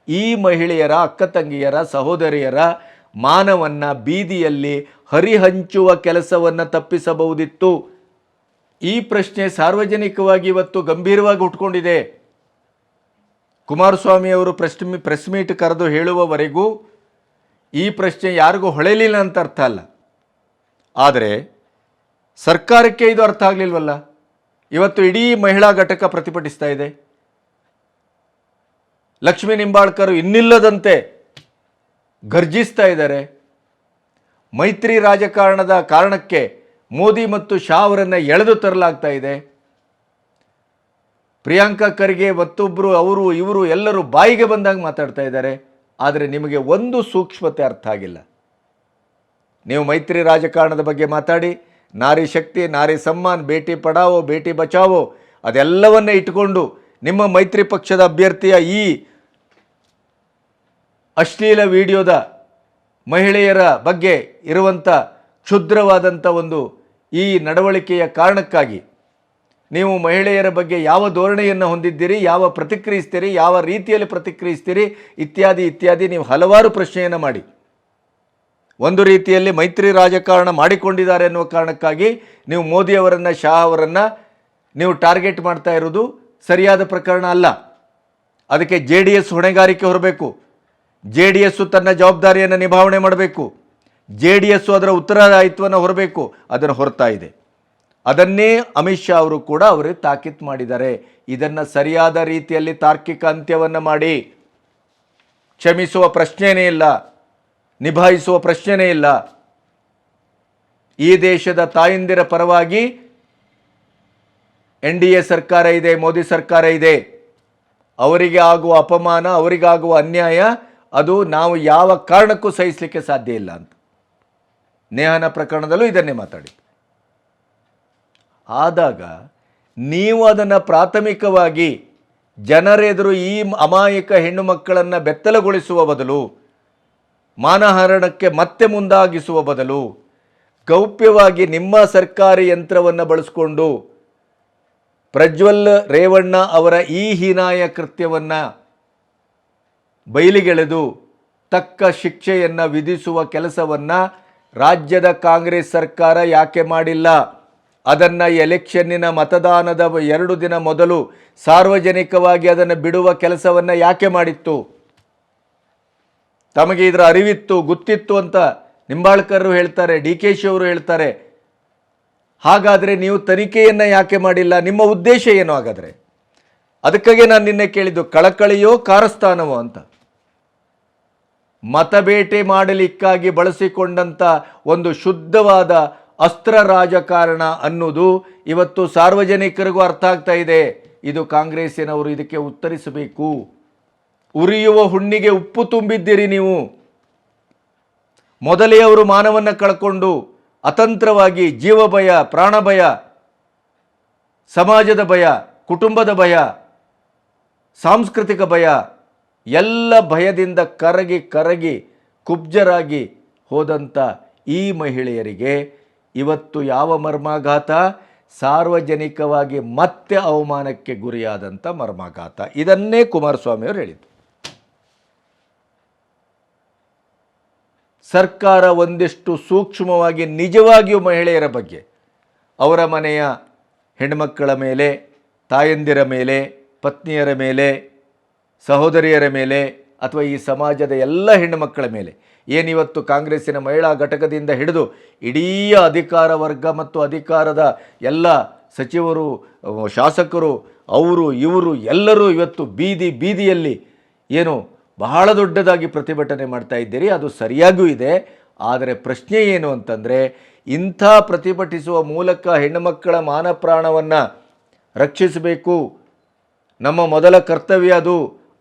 [SPEAKER 1] ಈ ಮಹಿಳೆಯರ, ಅಕ್ಕ ತಂಗಿಯರ, ಸಹೋದರಿಯರ ಮಾನವನ್ನು ಬೀದಿಯಲ್ಲಿ ಹರಿಹಂಚುವ ಕೆಲಸವನ್ನು ತಪ್ಪಿಸಬಹುದಿತ್ತು. ಈ ಪ್ರಶ್ನೆ ಸಾರ್ವಜನಿಕವಾಗಿ ಇವತ್ತು ಗಂಭೀರವಾಗಿ ಹುಟ್ಕೊಂಡಿದೆ. ಕುಮಾರಸ್ವಾಮಿ ಅವರು ಪ್ರೆಸ್ ಮೀಟ್ ಕರೆದು ಹೇಳುವವರೆಗೂ ಈ ಪ್ರಶ್ನೆ ಯಾರಿಗೂ ಹೊಳೆಯಲಿಲ್ಲ ಅಂತ ಅರ್ಥ ಅಲ್ಲ. ಆದರೆ ಸರ್ಕಾರಕ್ಕೆ ಇದು ಅರ್ಥ ಆಗಲಿಲ್ವಲ್ಲ. ಇವತ್ತು ಇಡೀ ಮಹಿಳಾ ಘಟಕ ಪ್ರತಿಭಟಿಸ್ತಾ ಇದೆ. ಲಕ್ಷ್ಮೀ ನಿಂಬಾಳ್ಕರ್ ಇನ್ನಿಲ್ಲದಂತೆ ಗರ್ಜಿಸ್ತಾ ಇದ್ದಾರೆ. ಮೈತ್ರಿ ರಾಜಕಾರಣದ ಕಾರಣಕ್ಕೆ ಮೋದಿ ಮತ್ತು ಶಾ ಅವರನ್ನು ಎಳೆದು ತರಲಾಗ್ತಾ ಇದೆ. ಪ್ರಿಯಾಂಕಾ ಖರ್ಗೆ ಮತ್ತೊಬ್ಬರು ಅವರು ಇವರು ಎಲ್ಲರೂ ಬಾಯಿಗೆ ಬಂದಾಗ ಮಾತಾಡ್ತಾ ಇದ್ದಾರೆ. ಆದರೆ ನಿಮಗೆ ಒಂದು ಸೂಕ್ಷ್ಮತೆ ಅರ್ಥ ಆಗಿಲ್ಲ. ನೀವು ಮೈತ್ರಿ ರಾಜಕಾರಣದ ಬಗ್ಗೆ ಮಾತಾಡಿ, ನಾರಿ ಶಕ್ತಿ, ನಾರಿ ಸಮ್ಮಾನ್, ಬೇಟಿ ಪಡಾವೋ, ಬೇಟಿ ಬಚಾವೋ ಅದೆಲ್ಲವನ್ನೇ ಇಟ್ಟುಕೊಂಡು ನಿಮ್ಮ ಮೈತ್ರಿ ಪಕ್ಷದ ಅಭ್ಯರ್ಥಿಯ ಈ ಅಶ್ಲೀಲ ವಿಡಿಯೋದ ಮಹಿಳೆಯರ ಬಗ್ಗೆ ಇರುವಂಥ ಕ್ಷುದ್ರವಾದಂಥ ಒಂದು ಈ ನಡವಳಿಕೆಯ ಕಾರಣಕ್ಕಾಗಿ ನೀವು ಮಹಿಳೆಯರ ಬಗ್ಗೆ ಯಾವ ಧೋರಣೆಯನ್ನು ಹೊಂದಿದ್ದೀರಿ, ಯಾವ ಪ್ರತಿಕ್ರಿಯಿಸ್ತೀರಿ, ಯಾವ ರೀತಿಯಲ್ಲಿ ಪ್ರತಿಕ್ರಿಯಿಸ್ತೀರಿ ಇತ್ಯಾದಿ ನೀವು ಹಲವಾರು ಪ್ರಶ್ನೆಯನ್ನು ಮಾಡಿ ಒಂದು ರೀತಿಯಲ್ಲಿ ಮೈತ್ರಿ ರಾಜಕಾರಣ ಮಾಡಿಕೊಂಡಿದ್ದಾರೆ ಅನ್ನುವ ಕಾರಣಕ್ಕಾಗಿ ನೀವು ಮೋದಿಯವರನ್ನು, ಶಾ ಅವರನ್ನು ನೀವು ಟಾರ್ಗೆಟ್ ಮಾಡ್ತಾ ಇರೋದು ಸರಿಯಾದ ಪ್ರಕರಣ ಅಲ್ಲ. ಅದಕ್ಕೆ JDS ಹೊಣೆಗಾರಿಕೆ ಹೊರಬೇಕು. JDS ತನ್ನ ಜವಾಬ್ದಾರಿಯನ್ನು ನಿಭಾವಣೆ ಮಾಡಬೇಕು. JDS ಅದರ ಉತ್ತರದಾಯಿತ್ವವನ್ನು ಹೊರಬೇಕು. ಅದನ್ನು ಹೊರತಾ ಇದೆ. ಅದನ್ನೇ ಅಮಿತ್ ಶಾ ಅವರು ಕೂಡ ಅವರಿಗೆ ತಾಕೀತು ಮಾಡಿದ್ದಾರೆ. ಇದನ್ನು ಸರಿಯಾದ ರೀತಿಯಲ್ಲಿ ತಾರ್ಕಿಕ ಅಂತ್ಯವನ್ನು ಮಾಡಿ, ಕ್ಷಮಿಸುವ ಪ್ರಶ್ನೆಯೇ ಇಲ್ಲ, ನಿಭಾಯಿಸುವ ಪ್ರಶ್ನೆಯೇ ಇಲ್ಲ. ಈ ದೇಶದ ತಾಯಂದಿರ ಪರವಾಗಿ NDA ಸರ್ಕಾರ ಇದೆ, ಮೋದಿ ಸರ್ಕಾರ ಇದೆ. ಅವರಿಗೆ ಆಗುವ ಅಪಮಾನ, ಅವರಿಗಾಗುವ ಅನ್ಯಾಯ ಅದು ನಾವು ಯಾವ ಕಾರಣಕ್ಕೂ ಸಹಿಸಲಿಕ್ಕೆ ಸಾಧ್ಯ ಇಲ್ಲ ಅಂತ ನೇಹನ ಪ್ರಕರಣದಲ್ಲೂ ಇದನ್ನೇ ಮಾತಾಡಿ. ಆದಾಗ ನೀವು ಅದನ್ನು ಪ್ರಾಥಮಿಕವಾಗಿ ಜನರೆದುರು ಈ ಅಮಾಯಕ ಹೆಣ್ಣು ಮಕ್ಕಳನ್ನು ಬೆತ್ತಲಗೊಳಿಸುವ ಬದಲು, ಮಾನಹರಣಕ್ಕೆ ಮತ್ತೆ ಮುಂದಾಗಿಸುವ ಬದಲು ಗೌಪ್ಯವಾಗಿ ನಿಮ್ಮ ಸರ್ಕಾರಿ ಯಂತ್ರವನ್ನು ಬಳಸಿಕೊಂಡು ಪ್ರಜ್ವಲ್ ರೇವಣ್ಣ ಅವರ ಈ ಹೀನಾಯ ಕೃತ್ಯವನ್ನು ಬಯಲಿಗೆಳೆದು ತಕ್ಕ ಶಿಕ್ಷೆಯನ್ನು ವಿಧಿಸುವ ಕೆಲಸವನ್ನು ರಾಜ್ಯದ ಕಾಂಗ್ರೆಸ್ ಸರ್ಕಾರ ಯಾಕೆ ಮಾಡಿಲ್ಲ? ಅದನ್ನು ಎಲೆಕ್ಷನ್ನಿನ ಮತದಾನದ 2 ದಿನ ಮೊದಲು ಸಾರ್ವಜನಿಕವಾಗಿ ಅದನ್ನು ಬಿಡುವ ಕೆಲಸವನ್ನು ಯಾಕೆ ಮಾಡಿತ್ತು? ತಮಗೆ ಇದರ ಅರಿವಿತ್ತು, ಗೊತ್ತಿತ್ತು ಅಂತ ನಿಂಬಾಳ್ಕರ್ ಹೇಳ್ತಾರೆ, DKಶಿ ಅವರು ಹೇಳ್ತಾರೆ. ಹಾಗಾದರೆ ನೀವು ತನಿಖೆಯನ್ನು ಯಾಕೆ ಮಾಡಿಲ್ಲ? ನಿಮ್ಮ ಉದ್ದೇಶ ಏನು ಹಾಗಾದರೆ? ಅದಕ್ಕಾಗಿ ನಾನು ನಿನ್ನೆ ಕೇಳಿದ್ದು, ಕಳಕಳಿಯೋ ಕಾರಸ್ಥಾನವೋ ಅಂತ. ಮತಬೇಟೆ ಮಾಡಲಿಕ್ಕಾಗಿ ಬಳಸಿಕೊಂಡಂಥ ಒಂದು ಶುದ್ಧವಾದ ಅಸ್ತ್ರ ರಾಜಕಾರಣ ಅನ್ನೋದು ಇವತ್ತು ಸಾರ್ವಜನಿಕರಿಗೂ ಅರ್ಥ ಆಗ್ತಾ ಇದೆ. ಇದು ಕಾಂಗ್ರೆಸ್ಸಿನವರು ಇದಕ್ಕೆ ಉತ್ತರಿಸಬೇಕು. ಉರಿಯುವ ಹುಣ್ಣಿಗೆ ಉಪ್ಪು ತುಂಬಿದ್ದೀರಿ ನೀವು. ಮೊದಲೇ ಅವರು ಮಾನವನ್ನು ಕಳ್ಕೊಂಡು ಅತಂತ್ರವಾಗಿ ಜೀವ ಭಯ, ಪ್ರಾಣ ಭಯ, ಸಮಾಜದ ಭಯ, ಕುಟುಂಬದ ಭಯ, ಸಾಂಸ್ಕೃತಿಕ ಭಯ, ಎಲ್ಲ ಭಯದಿಂದ ಕರಗಿ ಕುಬ್ಜರಾಗಿ ಹೋದಂಥ ಈ ಮಹಿಳೆಯರಿಗೆ ಇವತ್ತು ಯಾವ ಮರ್ಮಾಘಾತ? ಸಾರ್ವಜನಿಕವಾಗಿ ಮತ್ತೆ ಅವಮಾನಕ್ಕೆ ಗುರಿಯಾದಂಥ ಮರ್ಮಾಘಾತ. ಇದನ್ನೇ ಕುಮಾರಸ್ವಾಮಿ ಅವರು ಹೇಳಿದರು. ಸರ್ಕಾರ ಒಂದಿಷ್ಟು ಸೂಕ್ಷ್ಮವಾಗಿ ನಿಜವಾಗಿಯೂ ಮಹಿಳೆಯರ ಬಗ್ಗೆ, ಅವರ ಮನೆಯ ಹೆಣ್ಮಕ್ಕಳ ಮೇಲೆ, ತಾಯಂದಿರ ಮೇಲೆ, ಪತ್ನಿಯರ ಮೇಲೆ, ಸಹೋದರಿಯರ ಮೇಲೆ ಅಥವಾ ಈ ಸಮಾಜದ ಎಲ್ಲ ಹೆಣ್ಣುಮಕ್ಕಳ ಮೇಲೆ ಏನಿವತ್ತು ಕಾಂಗ್ರೆಸ್ಸಿನ ಮಹಿಳಾ ಘಟಕದಿಂದ ಹಿಡಿದು ಇಡೀ ಅಧಿಕಾರ ವರ್ಗ ಮತ್ತು ಅಧಿಕಾರದ ಎಲ್ಲ ಸಚಿವರು, ಶಾಸಕರು, ಅವರು ಇವರು ಎಲ್ಲರೂ ಇವತ್ತು ಬೀದಿಯಲ್ಲಿ ಏನು ಬಹಳ ದೊಡ್ಡದಾಗಿ ಪ್ರತಿಭಟನೆ ಮಾಡ್ತಾ ಇದ್ದೀರಿ. ಅದು ಸರಿಯಾಗೂ ಇದೆ. ಆದರೆ ಪ್ರಶ್ನೆ ಏನು ಅಂತಂದರೆ, ಇಂಥ ಪ್ರತಿಭಟಿಸುವ ಮೂಲಕ ಹೆಣ್ಣುಮಕ್ಕಳ ಮಾನ ಪ್ರಾಣವನ್ನು ರಕ್ಷಿಸಬೇಕು, ನಮ್ಮ ಮೊದಲ ಕರ್ತವ್ಯ ಅದು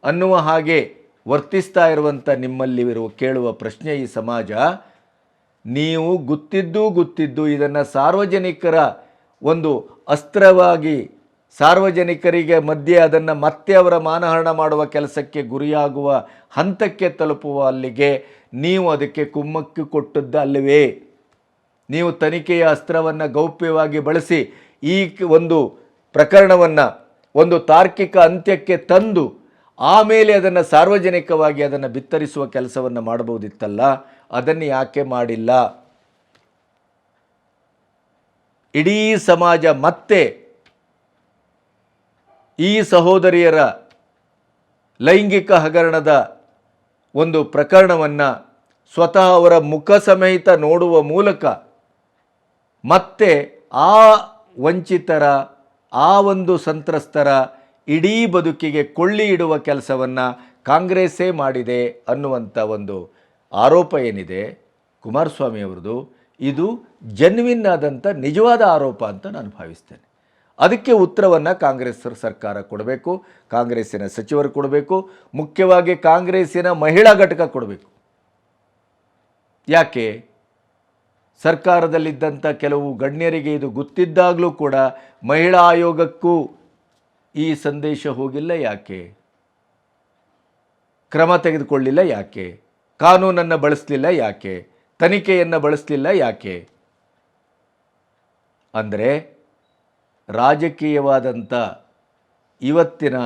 [SPEAKER 1] ಅನ್ನುವ ಹಾಗೆ ವರ್ತಿಸ್ತಾ ಇರುವಂಥ ನಿಮ್ಮಲ್ಲಿ ಕೇಳುವ ಪ್ರಶ್ನೆ ಈ ಸಮಾಜ, ನೀವು ಗೊತ್ತಿದ್ದು ಇದನ್ನು ಸಾರ್ವಜನಿಕರ ಒಂದು ಅಸ್ತ್ರವಾಗಿ ಸಾರ್ವಜನಿಕರಿಗೆ ಮಧ್ಯೆ ಅದನ್ನು ಮತ್ತೆ ಅವರ ಮಾನಹರಣ ಮಾಡುವ ಕೆಲಸಕ್ಕೆ ಗುರಿಯಾಗುವ ಹಂತಕ್ಕೆ ತಲುಪುವ ಅಲ್ಲಿಗೆ ನೀವು ಅದಕ್ಕೆ ಕುಮ್ಮಕ್ಕು ಕೊಟ್ಟದ್ದಲ್ಲವೇ? ನೀವು ತನಿಖೆಯ ಅಸ್ತ್ರವನ್ನು ಗೌಪ್ಯವಾಗಿ ಬಳಸಿ ಈ ಒಂದು ಪ್ರಕರಣವನ್ನು ಒಂದು ತಾರ್ಕಿಕ ಅಂತ್ಯಕ್ಕೆ ತಂದು ಆಮೇಲೆ ಅದನ್ನು ಸಾರ್ವಜನಿಕವಾಗಿ ಅದನ್ನು ಬಿತ್ತರಿಸುವ ಕೆಲಸವನ್ನು ಮಾಡಬಹುದಿತ್ತಲ್ಲ, ಅದನ್ನು ಯಾಕೆ ಮಾಡಿಲ್ಲ? ಇಡೀ ಸಮಾಜ ಮತ್ತೆ ಈ ಸಹೋದರಿಯರ ಲೈಂಗಿಕ ಹಗರಣದ ಒಂದು ಪ್ರಕರಣವನ್ನು ಸ್ವತಃ ಅವರ ಮುಖ ಸಮೇತ ನೋಡುವ ಮೂಲಕ ಮತ್ತೆ ಆ ವಂಚಿತರ, ಆ ಒಂದು ಸಂತ್ರಸ್ತರ ಇಡೀ ಬದುಕಿಗೆ ಕೊಳ್ಳಿ ಇಡುವ ಕೆಲಸವನ್ನು ಕಾಂಗ್ರೆಸ್ಸೇ ಮಾಡಿದೆ ಅನ್ನುವಂಥ ಒಂದು ಆರೋಪ ಏನಿದೆ ಕುಮಾರಸ್ವಾಮಿ ಅವರದು, ಇದು ಜೆನ್ವಿನ್ ಆದಂಥ ನಿಜವಾದ ಆರೋಪ ಅಂತ ನಾನು ಭಾವಿಸ್ತೇನೆ. ಅದಕ್ಕೆ ಉತ್ತರವನ್ನು ಕಾಂಗ್ರೆಸ್ ಸರ್ಕಾರ ಕೊಡಬೇಕು, ಕಾಂಗ್ರೆಸ್ಸಿನ ಸಚಿವರು ಕೊಡಬೇಕು, ಮುಖ್ಯವಾಗಿ ಕಾಂಗ್ರೆಸ್ಸಿನ ಮಹಿಳಾ ಘಟಕ ಕೊಡಬೇಕು. ಯಾಕೆ ಸರ್ಕಾರದಲ್ಲಿದ್ದಂಥ ಕೆಲವು ಗಣ್ಯರಿಗೆ ಇದು ಗೊತ್ತಿದ್ದಾಗಲೂ ಕೂಡ ಮಹಿಳಾ ಆಯೋಗಕ್ಕೂ ಈ ಸಂದೇಶ ಹೋಗಿಲ್ಲ? ಯಾಕೆ ಕ್ರಮ ತೆಗೆದುಕೊಳ್ಳಿಲ್ಲ? ಯಾಕೆ ಕಾನೂನನ್ನು ಬಳಸಲಿಲ್ಲ? ಯಾಕೆ ತನಿಖೆಯನ್ನು ಬಳಸಲಿಲ್ಲ? ಯಾಕೆ ಅಂದರೆ ರಾಜಕೀಯವಾದಂಥ ಇವತ್ತಿನ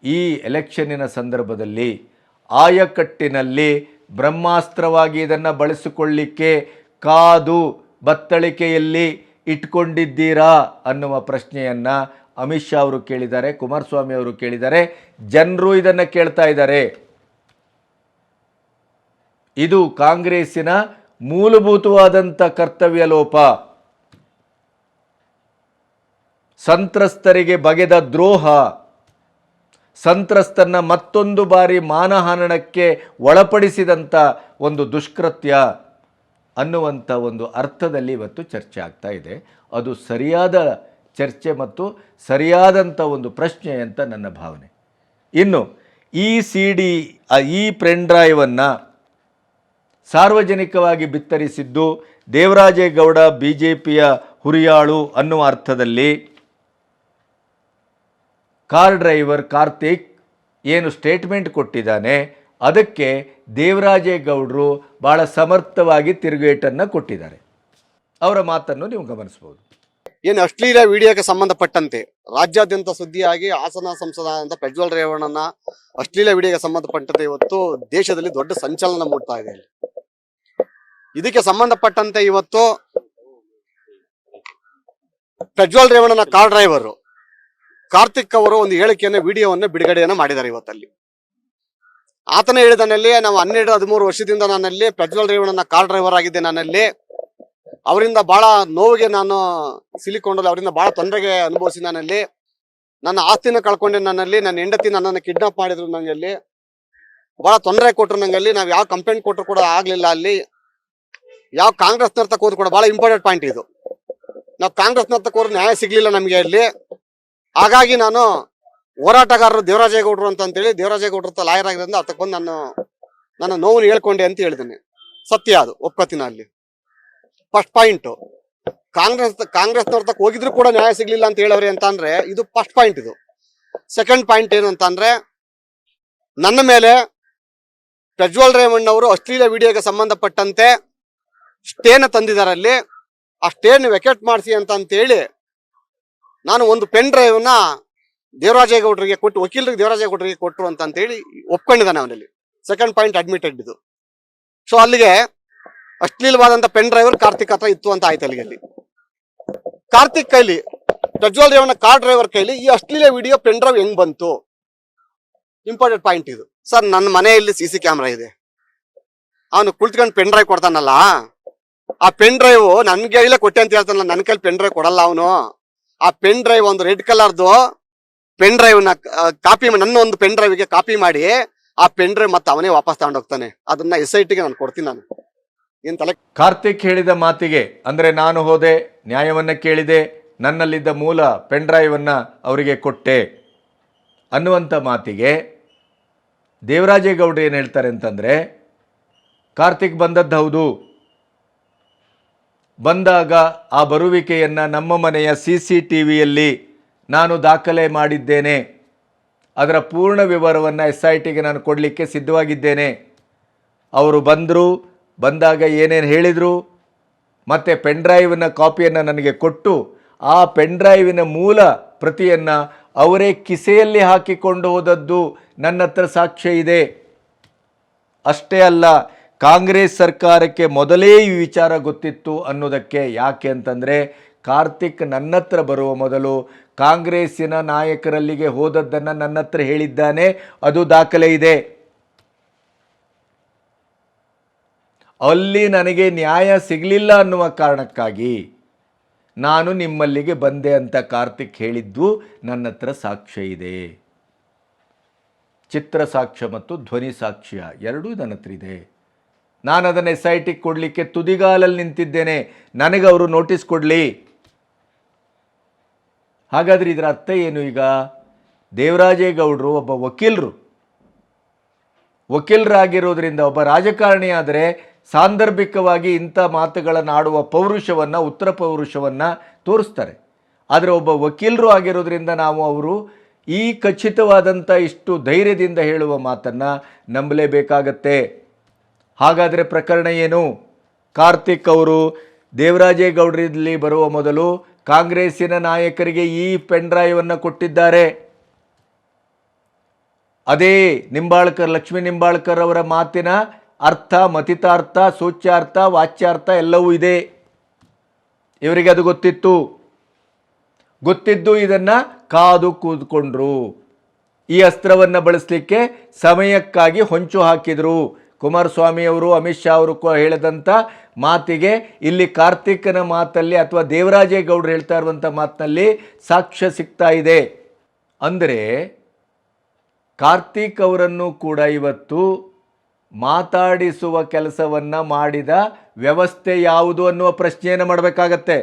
[SPEAKER 1] ಈ ಎಲೆಕ್ಷನ್ನಿನ ಸಂದರ್ಭದಲ್ಲಿ ಆಯಕಟ್ಟಿನಲ್ಲಿ ಬ್ರಹ್ಮಾಸ್ತ್ರವಾಗಿ ಇದನ್ನು ಬಳಸಿಕೊಳ್ಳಿಕ್ಕೆ ಕಾದು ಬತ್ತಳಿಕೆಯಲ್ಲಿ ಇಟ್ಕೊಂಡಿದ್ದೀರಾ ಅನ್ನುವ ಪ್ರಶ್ನೆಯನ್ನು ಅಮಿತ್ ಶಾ ಅವರು ಕೇಳಿದ್ದಾರೆ, ಕುಮಾರಸ್ವಾಮಿ ಅವರು ಕೇಳಿದ್ದಾರೆ, ಜನರು ಇದನ್ನು ಕೇಳ್ತಾ ಇದ್ದಾರೆ. ಇದು ಕಾಂಗ್ರೆಸ್ಸಿನ ಮೂಲಭೂತವಾದಂಥ ಕರ್ತವ್ಯ ಲೋಪ, ಸಂತ್ರಸ್ತರಿಗೆ ಬಗೆದ ದ್ರೋಹ, ಸಂತ್ರಸ್ತರನ್ನ ಮತ್ತೊಂದು ಬಾರಿ ಮಾನಹಾನಕ್ಕೆ ಒಳಪಡಿಸಿದಂಥ ಒಂದು ದುಷ್ಕೃತ್ಯ ಅನ್ನುವಂಥ ಒಂದು ಅರ್ಥದಲ್ಲಿ ಇವತ್ತು ಚರ್ಚೆ ಆಗ್ತಾ ಇದೆ. ಅದು ಸರಿಯಾದ ಚರ್ಚೆ ಮತ್ತು ಸರಿಯಾದಂಥ ಒಂದು ಪ್ರಶ್ನೆ ಅಂತ ನನ್ನ ಭಾವನೆ. ಇನ್ನು ಈ ಈ ಪೆನ್ ಡ್ರೈವನ್ನು ಸಾರ್ವಜನಿಕವಾಗಿ ಬಿತ್ತರಿಸಿದ್ದು ದೇವರಾಜೇಗೌಡ BJPಯ ಹುರಿಯಾಳು ಅನ್ನುವ ಅರ್ಥದಲ್ಲಿ ಕಾರ್ ಡ್ರೈವರ್ ಕಾರ್ತಿಕ್ ಏನು ಸ್ಟೇಟ್ಮೆಂಟ್ ಕೊಟ್ಟಿದ್ದಾನೆ ಅದಕ್ಕೆ ದೇವರಾಜೇಗೌಡರು ಭಾಳ ಸಮರ್ಥವಾಗಿ ತಿರುಗೇಟನ್ನು ಕೊಟ್ಟಿದ್ದಾರೆ. ಅವರ ಮಾತನ್ನು ನೀವು ಗಮನಿಸಬಹುದು.
[SPEAKER 4] ಏನು ಅಶ್ಲೀಲ ವಿಡಿಯೋಗೆ ಸಂಬಂಧಪಟ್ಟಂತೆ ರಾಜ್ಯಾದ್ಯಂತ ಸುದ್ದಿಯಾಗಿ ಹಾಸನ ಸಂಸದ ಪ್ರಜ್ವಲ್ ರೇವಣ್ಣನ ಅಶ್ಲೀಲ ವಿಡಿಯೋಗೆ ಸಂಬಂಧಪಟ್ಟಂತೆ ಇವತ್ತು ದೇಶದಲ್ಲಿ ದೊಡ್ಡ ಸಂಚಲನ ಮೂಡ್ತಾ ಇದೆ. ಇದಕ್ಕೆ ಸಂಬಂಧಪಟ್ಟಂತೆ ಇವತ್ತು ಪ್ರಜ್ವಲ್ ರೇವಣ್ಣನ ಕಾರ್ ಡ್ರೈವರ್ ಕಾರ್ತಿಕ್ ಅವರು ಒಂದು ಹೇಳಿಕೆಯನ್ನು ವಿಡಿಯೋವನ್ನು ಬಿಡುಗಡೆಯನ್ನು ಮಾಡಿದ್ದಾರೆ. ಇವತ್ತಲ್ಲಿ ಆತನ ಹೇಳಿದನಲ್ಲಿ ನಾವು 12-13 ವರ್ಷದಿಂದ ನಾನಲ್ಲಿ ಪ್ರಜ್ವಲ್ ರೇವಣ್ಣನ ಕಾರ್ ಡ್ರೈವರ್ ಆಗಿದ್ದೆ. ನಾನಲ್ಲಿ ಅವರಿಂದ ಬಹಳ ನೋವಿಗೆ ನಾನು ಸಿಲಿಕೊಂಡಲ್ಲಿ, ಅವರಿಂದ ಬಹಳ ತೊಂದರೆಗೆ ಅನುಭವಿಸಿ ನಾನಲ್ಲಿ ನನ್ನ ಆಸ್ತಿನ ಕಳ್ಕೊಂಡೆ. ನನ್ನಲ್ಲಿ ನನ್ನ ಹೆಂಡತಿ ನನ್ನನ್ನು ಕಿಡ್ನಾಪ್ ಮಾಡಿದ್ರು, ನಂಗಲ್ಲಿ ಬಹಳ ತೊಂದರೆ ಕೊಟ್ಟರು. ನಂಗಲ್ಲಿ ನಾವು ಯಾವ ಕಂಪ್ಲೇಂಟ್ ಕೊಟ್ಟರು ಕೂಡ ಆಗ್ಲಿಲ್ಲ. ಅಲ್ಲಿ ಯಾವ ಕಾಂಗ್ರೆಸ್ ನರ್ತಕ್ಕೆ ಹೋದ್ರು ಕೂಡ ಬಹಳ ಇಂಪಾರ್ಟೆಂಟ್ ಪಾಯಿಂಟ್ ಇದು. ನಾವು ಕಾಂಗ್ರೆಸ್ ನರ್ತಕ್ಕೆ ಹೋದ್ರು ನ್ಯಾಯ ಸಿಗ್ಲಿಲ್ಲ ನಮಗೆ ಅಲ್ಲಿ. ಹಾಗಾಗಿ ನಾನು ಹೋರಾಟಗಾರರು ದೇವರಾಜೇಗೌಡರು ಅಂತೇಳಿ ದೇವರಾಜೇಗೌಡರು ಲಾಯರ್ ಆಗಿರೋದ್ರಿಂದ ಅದಕ್ಕೆ ಬಂದು ನನ್ನ ನೋವನ್ನು ಹೇಳ್ಕೊಂಡೆ ಅಂತ ಹೇಳಿದ್ದೇನೆ. ಸತ್ಯ ಅದು, ಒಪ್ಕೋತೀನಿ. ಅಲ್ಲಿ ಫಸ್ಟ್ ಪಾಯಿಂಟ್ ಕಾಂಗ್ರೆಸ್ನವ್ರತಕ್ಕೆ ಹೋಗಿದ್ರು ಕೂಡ ನ್ಯಾಯ ಸಿಗ್ಲಿಲ್ಲ ಅಂತ ಹೇಳವ್ರಿ ಅಂತ ಅಂದ್ರೆ ಇದು ಫಸ್ಟ್ ಪಾಯಿಂಟ್. ಇದು ಸೆಕೆಂಡ್ ಪಾಯಿಂಟ್ ಏನು ಅಂತ ಅಂದ್ರೆ, ನನ್ನ ಮೇಲೆ ಪ್ರಜ್ವಲ್ ರೇವಣ್ಣ ಅವರು ಅಶ್ಲೀಲ ವಿಡಿಯೋಗೆ ಸಂಬಂಧಪಟ್ಟಂತೆ ಸ್ಟೇನ ತಂದಿದ್ದಾರಲ್ಲಿ. ಆ ಸ್ಟೇನ್ ವೆಕೆಟ್ ಮಾಡಿಸಿ ಅಂತೇಳಿ ನಾನು ಒಂದು ಪೆನ್ ಡ್ರೈವ್ ನ ದೇವರಾಜೇಗೌಡರಿಗೆ ಕೊಟ್ಟು, ವಕೀಲರಿಗೆ ದೇವರಾಜೇಗೌಡರಿಗೆ ಕೊಟ್ಟರು ಅಂತೇಳಿ ಒಪ್ಕೊಂಡಿದ್ದಾನೆ ಅವನಲ್ಲಿ. ಸೆಕೆಂಡ್ ಪಾಯಿಂಟ್ ಅಡ್ಮಿಟೆಡ್ ಇದು. ಸೊ ಅಲ್ಲಿಗೆ ಅಶ್ಲೀಲವಾದಂತ ಪೆನ್ ಡ್ರೈವರ್ ಕಾರ್ತಿಕ್ ಹತ್ರ ಇತ್ತು ಅಂತ ಆಯ್ತು. ಅಲ್ಲಿ ಕಾರ್ತಿಕ್ ಕೈಲಿ, ಪ್ರಜ್ವಲ್ ರೇವಣ್ಣ ಕಾರ್ ಡ್ರೈವರ್ ಕೈಲಿ ಈ ಅಶ್ಲೀಲ ವಿಡಿಯೋ ಪೆನ್ ಡ್ರೈವ್ ಹೆಂಗ್ ಬಂತು? ಇಂಪಾರ್ಟೆಂಟ್ ಪಾಯಿಂಟ್ ಇದು. ಸರ್, ನನ್ನ ಮನೆಯಲ್ಲಿ CC ಕ್ಯಾಮ್ರಾ ಇದೆ. ಅವನು ಕುಳಿತುಕೊಂಡು ಪೆನ್ ಡ್ರೈವ್ ಕೊಡ್ತಾನಲ್ಲ, ಆ ಪೆನ್ ಡ್ರೈವ್ ನನ್ ಕೈಲೇ ಕೊಟ್ಟೆ ಅಂತ ಹೇಳ್ತಾನಲ್ಲ, ನನ್ನ ಕೈಲಿ ಪೆನ್ ಡ್ರೈವ್ ಕೊಡಲ್ಲ ಅವನು. ಆ ಪೆನ್ ಡ್ರೈವ್ ಒಂದು ರೆಡ್ ಕಲರ್ದು ಪೆನ್ ಡ್ರೈವ್ ನ ಕಾಪಿ, ನನ್ನ ಒಂದು ಪೆನ್ ಡ್ರೈವ್ಗೆ ಕಾಪಿ ಮಾಡಿ ಆ ಪೆನ್ ಡ್ರೈವ್ ಮತ್ತೆ ಅವನೇ ವಾಪಸ್ ತಗೊಂಡು ಹೋಗ್ತಾನೆ. ಅದನ್ನ SITಗೆ ನಾನು ಕೊಡ್ತೀನಿ. ನಾನು ಏನ್ ತಲೆ.
[SPEAKER 1] ಕಾರ್ತಿಕ್ ಹೇಳಿದ ಮಾತಿಗೆ ಅಂದರೆ ನಾನು ಹೋದೆ, ನ್ಯಾಯವನ್ನು ಕೇಳಿದೆ, ನನ್ನಲ್ಲಿದ್ದ ಮೂಲ ಪೆನ್ ಡ್ರೈವನ್ನು ಅವರಿಗೆ ಕೊಟ್ಟೆ ಅನ್ನುವಂಥ ಮಾತಿಗೆ ದೇವರಾಜೇಗೌಡರು ಏನು ಹೇಳ್ತಾರೆ ಅಂತಂದರೆ, ಕಾರ್ತಿಕ್ ಬಂದದ್ದು ಹೌದು, ಬಂದಾಗ ಆ ಬರುವಿಕೆಯನ್ನು ನಮ್ಮ ಮನೆಯ CCTVಯಲ್ಲಿ ನಾನು ದಾಖಲೆ ಮಾಡಿದ್ದೇನೆ. ಅದರ ಪೂರ್ಣ ವಿವರವನ್ನು SITಗೆ ನಾನು ಕೊಡಲಿಕ್ಕೆ ಸಿದ್ಧವಾಗಿದ್ದೇನೆ. ಅವರು ಬಂದರು, ಬಂದಾಗ ಏನೇನು ಹೇಳಿದರು, ಮತ್ತು ಪೆನ್ ಡ್ರೈವಿನ ಕಾಪಿಯನ್ನು ನನಗೆ ಕೊಟ್ಟು ಆ ಪೆನ್ ಡ್ರೈವಿನ ಮೂಲ ಪ್ರತಿಯನ್ನು ಅವರೇ ಕಿಸೆಯಲ್ಲಿ ಹಾಕಿಕೊಂಡು ಹೋದದ್ದು ನನ್ನ ಹತ್ರ ಸಾಕ್ಷ್ಯ ಇದೆ. ಅಷ್ಟೇ ಅಲ್ಲ, ಕಾಂಗ್ರೆಸ್ ಸರ್ಕಾರಕ್ಕೆ ಮೊದಲೇ ಈ ವಿಚಾರ ಗೊತ್ತಿತ್ತು ಅನ್ನೋದಕ್ಕೆ. ಯಾಕೆ ಅಂತಂದರೆ ಕಾರ್ತಿಕ್ ನನ್ನ ಹತ್ರ ಬರುವ ಮೊದಲು ಕಾಂಗ್ರೆಸ್ಸಿನ ನಾಯಕರಲ್ಲಿಗೆ ಹೋದದ್ದನ್ನು ನನ್ನ ಹತ್ರ ಹೇಳಿದ್ದಾನೆ, ಅದು ದಾಖಲೆ ಇದೆ. ಅಲ್ಲಿ ನನಗೆ ನ್ಯಾಯ ಸಿಗಲಿಲ್ಲ ಅನ್ನುವ ಕಾರಣಕ್ಕಾಗಿ ನಾನು ನಿಮ್ಮಲ್ಲಿಗೆ ಬಂದೆ ಅಂತ ಕಾರ್ತಿಕ್ ಹೇಳಿದ್ದು ನನ್ನ ಹತ್ರ ಸಾಕ್ಷ್ಯ ಇದೆ. ಚಿತ್ರ ಸಾಕ್ಷ್ಯ ಮತ್ತು ಧ್ವನಿ ಸಾಕ್ಷ್ಯ ಎರಡೂ ನನ್ನ ಹತ್ರ ಇದೆ. ನಾನು ಅದನ್ನು SIT ಕೊಡಲಿಕ್ಕೆ ತುದಿಗಾಲಲ್ಲಿ ನಿಂತಿದ್ದೇನೆ, ನನಗೆ ಅವರು ನೋಟಿಸ್ ಕೊಡಲಿ. ಹಾಗಾದರೆ ಇದರ ಅರ್ಥ ಏನು? ಈಗ ದೇವರಾಜೇಗೌಡರು ಒಬ್ಬ ವಕೀಲರಾಗಿರೋದ್ರಿಂದ ಒಬ್ಬ ರಾಜಕಾರಣಿ ಆದರೆ ಸಾಂದರ್ಭಿಕವಾಗಿ ಇಂಥ ಮಾತುಗಳನ್ನು ಆಡುವ ಪೌರುಷವನ್ನು, ಉತ್ತರ ಪೌರುಷವನ್ನು ತೋರಿಸ್ತಾರೆ. ಆದರೆ ಒಬ್ಬ ವಕೀಲರು ಆಗಿರೋದ್ರಿಂದ ನಾವು ಅವರು ಈ ಖಚಿತವಾದಂಥ ಇಷ್ಟು ಧೈರ್ಯದಿಂದ ಹೇಳುವ ಮಾತನ್ನು ನಂಬಲೇಬೇಕಾಗತ್ತೆ. ಹಾಗಾದರೆ ಪ್ರಕರಣ ಏನು? ಕಾರ್ತಿಕ್ ಅವರು ದೇವರಾಜೇಗೌಡರಲ್ಲಿ ಬರುವ ಮೊದಲು ಕಾಂಗ್ರೆಸ್ಸಿನ ನಾಯಕರಿಗೆ ಈ ಪೆನ್ ಡ್ರೈವನ್ನು ಕೊಟ್ಟಿದ್ದಾರೆ. ಅದೇ ಲಕ್ಷ್ಮೀ ನಿಂಬಾಳ್ಕರ್ ಅವರ ಮಾತಿನ ಅರ್ಥ, ಮತಿತಾರ್ಥ, ಸೂಚ್ಯಾರ್ಥ, ವಾಚ್ಯಾರ್ಥ ಎಲ್ಲವೂ ಇದೆ. ಇವರಿಗೆ ಅದು ಗೊತ್ತಿದ್ದು ಇದನ್ನು ಕಾದು ಕೂತ್ಕೊಂಡ್ರು. ಈ ಅಸ್ತ್ರವನ್ನು ಬಳಸಲಿಕ್ಕೆ ಸಮಯಕ್ಕಾಗಿ ಹೊಂಚು ಹಾಕಿದರು. ಕುಮಾರಸ್ವಾಮಿ ಅವರು, ಅಮಿತ್ ಶಾ ಅವರು ಹೇಳಿದಂಥ ಮಾತಿಗೆ ಇಲ್ಲಿ ಕಾರ್ತಿಕ್ನ ಮಾತಲ್ಲಿ ಅಥವಾ ದೇವರಾಜೇಗೌಡರು ಹೇಳ್ತಾ ಇರುವಂಥ ಮಾತಿನಲ್ಲಿ ಸಾಕ್ಷ್ಯ ಸಿಗ್ತಾ ಇದೆ. ಅಂದರೆ ಕಾರ್ತಿಕ್ ಅವರನ್ನು ಕೂಡ ಇವತ್ತು ಮಾತಾಡಿಸುವ ಕೆಲಸವನ್ನು ಮಾಡಿದ ವ್ಯವಸ್ಥೆ ಯಾವುದು ಅನ್ನುವ ಪ್ರಶ್ನೆಯನ್ನು ಮಾಡಬೇಕಾಗತ್ತೆ.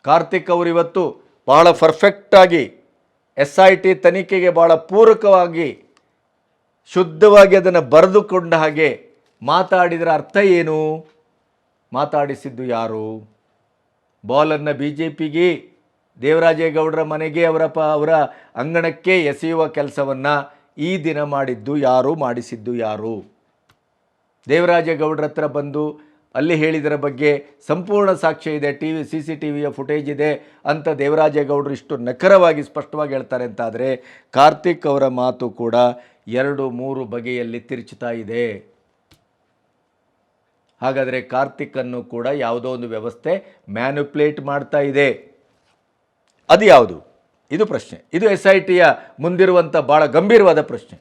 [SPEAKER 1] ಕಾರ್ತಿಕ್ ಅವರು ಇವತ್ತು ಬಹಳ ಪರ್ಫೆಕ್ಟಾಗಿ SIT ತನಿಖೆಗೆ ಬಹಳ ಪೂರಕವಾಗಿ ಶುದ್ಧವಾಗಿ ಅದನ್ನು ಬರೆದುಕೊಂಡ ಹಾಗೆ ಮಾತಾಡಿದರ ಅರ್ಥ ಏನು? ಮಾತಾಡಿಸಿದ್ದು ಯಾರು? ಬಾಲನ್ನು BJPಗೆ, ದೇವರಾಜೇಗೌಡರ ಮನೆಗೆ, ಅವರ ಅಂಗಣಕ್ಕೆ ಎಸೆಯುವ ಕೆಲಸವನ್ನು ಈ ದಿನ ಮಾಡಿದ್ದು ಯಾರು? ಮಾಡಿಸಿದ್ದು ಯಾರು? ದೇವರಾಜೇಗೌಡರ ಹತ್ರ ಬಂದು ಅಲ್ಲಿ ಹೇಳಿದರ ಬಗ್ಗೆ ಸಂಪೂರ್ಣ ಸಾಕ್ಷ್ಯ ಇದೆ, CCTVಯ ಫುಟೇಜ್ ಇದೆ ಅಂತ ದೇವರಾಜೇಗೌಡರು ಇಷ್ಟು ನಖರವಾಗಿ ಸ್ಪಷ್ಟವಾಗಿ ಹೇಳ್ತಾರೆ ಅಂತಾದರೆ, ಕಾರ್ತಿಕ್ ಅವರ ಮಾತು ಕೂಡ 2-3 ಬಗೆಯಲ್ಲಿ ತಿರುಚುತ್ತಾ ಇದೆ. ಹಾಗಾದರೆ ಕಾರ್ತಿಕನ್ನು ಕೂಡ ಯಾವುದೋ ಒಂದು ವ್ಯವಸ್ಥೆ ಮ್ಯಾನುಪ್ಯುಲೇಟ್ ಮಾಡ್ತಾ ಇದೆ. ಅದು ಯಾವುದು? ಇದು ಪ್ರಶ್ನೆ. ಇದು SITಯ ಮುಂದಿರುವಂಥ ಭಾಳ ಗಂಭೀರವಾದ ಪ್ರಶ್ನೆ.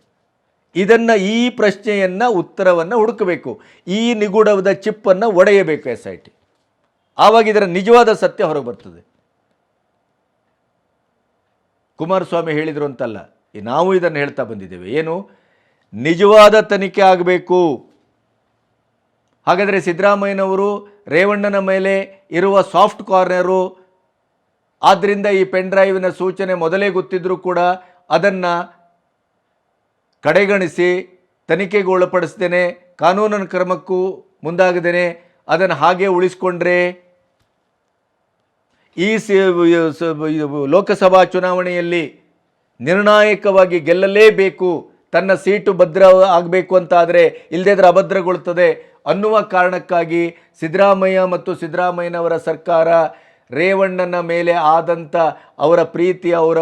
[SPEAKER 1] ಈ ಪ್ರಶ್ನೆಯನ್ನು ಉತ್ತರವನ್ನು ಹುಡುಕಬೇಕು. ಈ ನಿಗೂಢವಾದ ಚಿಪ್ಪನ್ನು ಒಡೆಯಬೇಕು SIT. ಆವಾಗ ಇದರ ನಿಜವಾದ ಸತ್ಯ ಹೊರಗೆ ಬರ್ತದೆ. ಕುಮಾರಸ್ವಾಮಿ ಹೇಳಿದರು ಅಂತಲ್ಲ, ನಾವು ಇದನ್ನು ಹೇಳ್ತಾ ಬಂದಿದ್ದೇವೆ. ಏನು? ನಿಜವಾದ ತನಿಖೆ ಆಗಬೇಕು. ಹಾಗಾದರೆ ಸಿದ್ದರಾಮಯ್ಯನವರು ರೇವಣ್ಣನ ಮೇಲೆ ಇರುವ ಸಾಫ್ಟ್ ಕಾರ್ನರು, ಆದ್ದರಿಂದ ಈ ಪೆನ್ ಡ್ರೈವಿನ ಸೂಚನೆ ಮೊದಲೇ ಗೊತ್ತಿದ್ದರೂ ಕೂಡ ಅದನ್ನು ಕಡೆಗಣಿಸಿ ತನಿಖೆಗೆ ಒಳಪಡಿಸ್ತೇನೆ, ಕಾನೂನಿನ ಕ್ರಮಕ್ಕೂ ಮುಂದಾಗದೇನೆ ಅದನ್ನು ಹಾಗೆ ಉಳಿಸ್ಕೊಂಡ್ರೆ ಈ ಲೋಕಸಭಾ ಚುನಾವಣೆಯಲ್ಲಿ ನಿರ್ಣಾಯಕವಾಗಿ ಗೆಲ್ಲಲೇಬೇಕು, ತನ್ನ ಸೀಟು ಭದ್ರ ಆಗಬೇಕು ಅಂತಾದರೆ ಇಲ್ಲದಿದ್ದರೆ ಅಭದ್ರಗೊಳ್ಳುತ್ತದೆ ಅನ್ನುವ ಕಾರಣಕ್ಕಾಗಿ ಸಿದ್ದರಾಮಯ್ಯ ಮತ್ತು ಸಿದ್ದರಾಮಯ್ಯನವರ ಸರ್ಕಾರ ರೇವಣ್ಣನ ಮೇಲೆ ಆದಂಥ ಅವರ ಪ್ರೀತಿ, ಅವರ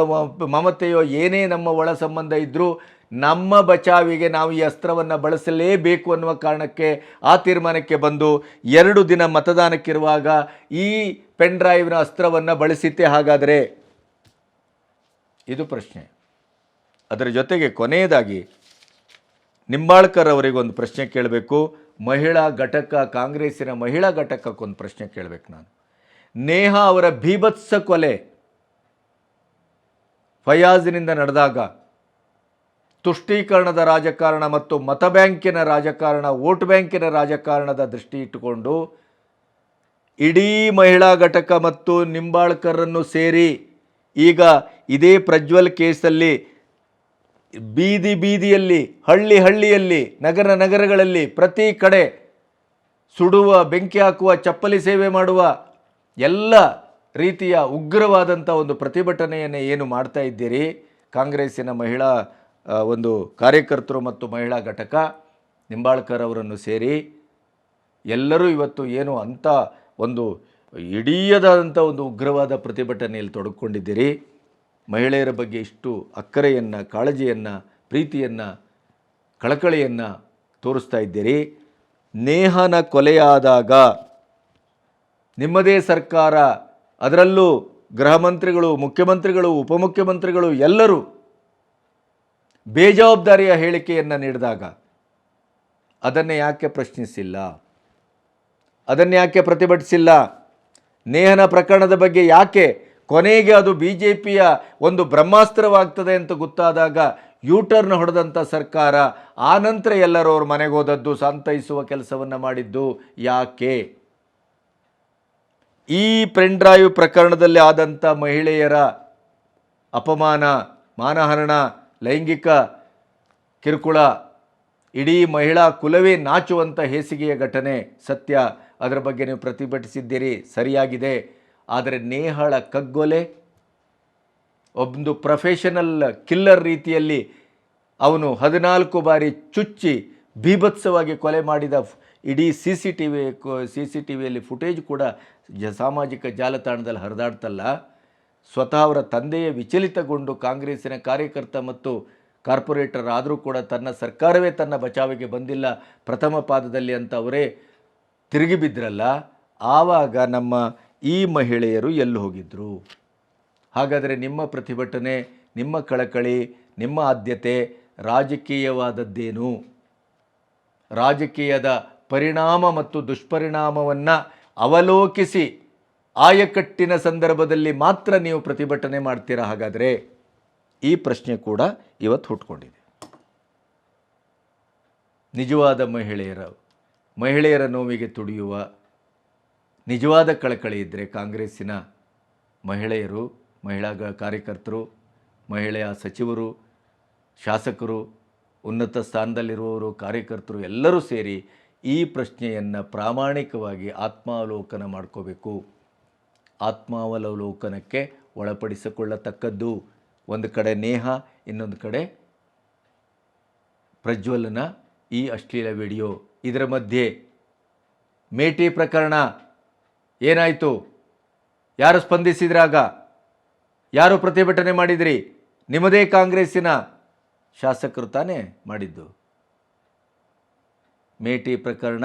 [SPEAKER 1] ಮಮತೆಯೋ ಏನೇ ನಮ್ಮ ಒಳ ಸಂಬಂಧ ಇದ್ದರೂ ನಮ್ಮ ಬಚಾವಿಗೆ ನಾವು ಈ ಅಸ್ತ್ರವನ್ನು ಬಳಸಲೇಬೇಕು ಅನ್ನುವ ಕಾರಣಕ್ಕೆ ಆ ತೀರ್ಮಾನಕ್ಕೆ ಬಂದು 2 ದಿನ ಮತದಾನಕ್ಕಿರುವಾಗ ಈ ಪೆನ್ ಡ್ರೈವ್ನ ಅಸ್ತ್ರವನ್ನು ಬಳಸಿತ್ತೆ. ಹಾಗಾದರೆ ಇದು ಪ್ರಶ್ನೆ. ಅದರ ಜೊತೆಗೆ ಕೊನೆಯದಾಗಿ ನಿಂಬಾಳ್ಕರ್ ಅವರಿಗೊಂದು ಪ್ರಶ್ನೆ ಕೇಳಬೇಕು. ಮಹಿಳಾ ಘಟಕ, ಕಾಂಗ್ರೆಸ್ಸಿನ ಮಹಿಳಾ ಘಟಕಕ್ಕೊಂದು ಪ್ರಶ್ನೆ ಕೇಳಬೇಕು ನಾನು. ನೇಹಾ ಅವರ ಭೀಭತ್ಸ ಕೊಲೆ ಫಯಾಜ್ನಿಂದ ನಡೆದಾಗ ತುಷ್ಟೀಕರಣದ ರಾಜಕಾರಣ ಮತ್ತು ಮತ ಬ್ಯಾಂಕಿನ ರಾಜಕಾರಣ, ವೋಟ್ ಬ್ಯಾಂಕಿನ ರಾಜಕಾರಣದ ದೃಷ್ಟಿ ಇಟ್ಟುಕೊಂಡು ಇಡೀ ಮಹಿಳಾ ಘಟಕ ಮತ್ತು ನಿಂಬಾಳ್ಕರನ್ನು ಸೇರಿ ಈಗ ಇದೇ ಪ್ರಜ್ವಲ್ ಕೇಸಲ್ಲಿ ಬೀದಿಯಲ್ಲಿ, ಹಳ್ಳಿಯಲ್ಲಿ, ನಗರಗಳಲ್ಲಿ ಪ್ರತಿ ಕಡೆ ಸುಡುವ, ಬೆಂಕಿ ಹಾಕುವ, ಚಪ್ಪಲಿ ಸೇವೆ ಮಾಡುವ ಎಲ್ಲ ರೀತಿಯ ಉಗ್ರವಾದಂಥ ಒಂದು ಪ್ರತಿಭಟನೆಯನ್ನು ಏನು ಮಾಡ್ತಾ ಇದ್ದೀರಿ ಕಾಂಗ್ರೆಸ್ಸಿನ ಮಹಿಳಾ ಒಂದು ಕಾರ್ಯಕರ್ತರು ಮತ್ತು ಮಹಿಳಾ ಘಟಕ, ನಿಂಬಾಳ್ಕರ್ ಅವರನ್ನು ಸೇರಿ ಎಲ್ಲರೂ ಇವತ್ತು ಏನು ಅಂಥ ಒಂದು ಇಡೀಯದಾದಂಥ ಒಂದು ಉಗ್ರವಾದ ಪ್ರತಿಭಟನೆಯಲ್ಲಿ ತೊಡಗಿಕೊಂಡಿದ್ದೀರಿ. ಮಹಿಳೆಯರ ಬಗ್ಗೆ ಇಷ್ಟು ಅಕ್ಕರೆಯನ್ನು, ಕಾಳಜಿಯನ್ನು, ಪ್ರೀತಿಯನ್ನು, ಕಳಕಳಿಯನ್ನು ತೋರಿಸ್ತಾ ಇದ್ದೀರಿ. ನೇಹನ ಕೊಲೆಯಾದಾಗ ನಿಮ್ಮದೇ ಸರ್ಕಾರ, ಅದರಲ್ಲೂ ಗೃಹ ಮಂತ್ರಿಗಳು, ಮುಖ್ಯಮಂತ್ರಿಗಳು, ಉಪಮುಖ್ಯಮಂತ್ರಿಗಳು ಎಲ್ಲರೂ ಬೇಜವಾಬ್ದಾರಿಯ ಹೇಳಿಕೆಯನ್ನು ನೀಡಿದಾಗ ಅದನ್ನು ಯಾಕೆ ಪ್ರಶ್ನಿಸಿಲ್ಲ? ಅದನ್ನು ಯಾಕೆ ಪ್ರತಿಭಟಿಸಿಲ್ಲ? ನೇಹನ ಪ್ರಕರಣದ ಬಗ್ಗೆ ಯಾಕೆ ಕೊನೆಗೆ ಅದು BJPಯ ಒಂದು ಬ್ರಹ್ಮಾಸ್ತ್ರವಾಗ್ತದೆ ಅಂತ ಗೊತ್ತಾದಾಗ ಯೂಟರ್ನ್ ಹೊಡೆದಂಥ ಸರ್ಕಾರ ಆ ನಂತರ ಎಲ್ಲರೂ ಅವ್ರ ಮನೆಗೆ ಹೋದದ್ದು, ಸಂತೈಸುವ ಕೆಲಸವನ್ನು ಮಾಡಿದ್ದು ಯಾಕೆ? ಈ ಪೆನ್ ಡ್ರೈವ್ ಪ್ರಕರಣದಲ್ಲಿ ಆದಂಥ ಮಹಿಳೆಯರ ಅಪಮಾನ, ಮಾನಹರಣ, ಲೈಂಗಿಕ ಕಿರುಕುಳ, ಇಡೀ ಮಹಿಳಾ ಕುಲವೇ ನಾಚುವಂಥ ಹೇಸಿಗೆಯ ಘಟನೆ ಸತ್ಯ. ಅದರ ಬಗ್ಗೆ ನೀವು ಪ್ರತಿಭಟಿಸಿದ್ದೀರಿ, ಸರಿಯಾಗಿದೆ. ಆದರೆ ನೇಹಳ ಕಗ್ಗೊಲೆ, ಒಂದು ಪ್ರೊಫೆಷನಲ್ ಕಿಲ್ಲರ್ ರೀತಿಯಲ್ಲಿ ಅವನು 14 ಬಾರಿ ಚುಚ್ಚಿ ಬೀಭತ್ಸವಾಗಿ ಕೊಲೆ ಮಾಡಿದ ಇಡೀ ಸಿ ಟಿ ವಿಯಲ್ಲಿ ಫುಟೇಜ್ ಕೂಡ ಸಾಮಾಜಿಕ ಜಾಲತಾಣದಲ್ಲಿ ಹರಿದಾಡ್ತಲ್ಲ. ಸ್ವತಃ ಅವರ ತಂದೆಯೇ ವಿಚಲಿತಗೊಂಡು ಕಾಂಗ್ರೆಸ್ಸಿನ ಕಾರ್ಯಕರ್ತ ಮತ್ತು ಕಾರ್ಪೊರೇಟರ್ ಆದರೂ ಕೂಡ ತನ್ನ ಸರ್ಕಾರವೇ ತನ್ನ ಬಚಾವಿಗೆ ಬಂದಿಲ್ಲ ಪ್ರಥಮ ಪಾದದಲ್ಲಿ ಅಂತ ಅವರೇ ತಿರುಗಿ ಬಿದ್ರಲ್ಲ. ಆವಾಗ ನಮ್ಮ ಈ ಮಹಿಳೆಯರು ಎಲ್ಲಿ ಹೋಗಿದ್ರು? ಹಾಗಾದರೆ ನಿಮ್ಮ ಪ್ರತಿಭಟನೆ, ನಿಮ್ಮ ಕಳಕಳಿ, ನಿಮ್ಮ ಆದ್ಯತೆ ರಾಜಕೀಯವಾದದ್ದೇನು? ರಾಜಕೀಯದ ಪರಿಣಾಮ ಮತ್ತು ದುಷ್ಪರಿಣಾಮವನ್ನು ಅವಲೋಕಿಸಿ ಆಯಕಟ್ಟಿನ ಸಂದರ್ಭದಲ್ಲಿ ಮಾತ್ರ ನೀವು ಪ್ರತಿಭಟನೆ ಮಾಡ್ತೀರಾ? ಹಾಗಾದರೆ ಈ ಪ್ರಶ್ನೆ ಕೂಡ ಇವತ್ತು ಹುಟ್ಕೊಂಡಿದೆ. ನಿಜವಾದ ಮಹಿಳೆಯರ ನೋವಿಗೆ ತುಡಿಯುವ ನಿಜವಾದ ಕಳಕಳಿ ಇದ್ದರೆ ಕಾಂಗ್ರೆಸ್ಸಿನ ಮಹಿಳೆಯರು, ಮಹಿಳಾ ಕಾರ್ಯಕರ್ತರು, ಮಹಿಳೆಯ ಸಚಿವರು, ಶಾಸಕರು, ಉನ್ನತ ಸ್ಥಾನದಲ್ಲಿರುವವರು, ಕಾರ್ಯಕರ್ತರು ಎಲ್ಲರೂ ಸೇರಿ ಈ ಪ್ರಶ್ನೆಯನ್ನು ಪ್ರಾಮಾಣಿಕವಾಗಿ ಆತ್ಮಾವಲೋಕನ ಮಾಡ್ಕೋಬೇಕು. ಆತ್ಮಾವಲೋಕನಕ್ಕೆ ಒಳಪಡಿಸಿಕೊಳ್ಳತಕ್ಕದ್ದು. ಒಂದು ಕಡೆ ನೇಹ, ಇನ್ನೊಂದು ಕಡೆ ಪ್ರಜ್ವಲನ ಈ ಅಶ್ಲೀಲ ವಿಡಿಯೋ. ಇದರ ಮಧ್ಯೆ ಮೇಟಿ ಪ್ರಕರಣ ಏನಾಯಿತು? ಯಾರು ಸ್ಪಂದಿಸಿದ್ರಾಗ? ಯಾರು ಪ್ರತಿಭಟನೆ ಮಾಡಿದ್ರಿ? ನಿಮ್ಮದೇ ಕಾಂಗ್ರೆಸ್ಸಿನ ಶಾಸಕರು ತಾನೇ ಮಾಡಿದ್ದು. ಮೇಟಿ ಪ್ರಕರಣ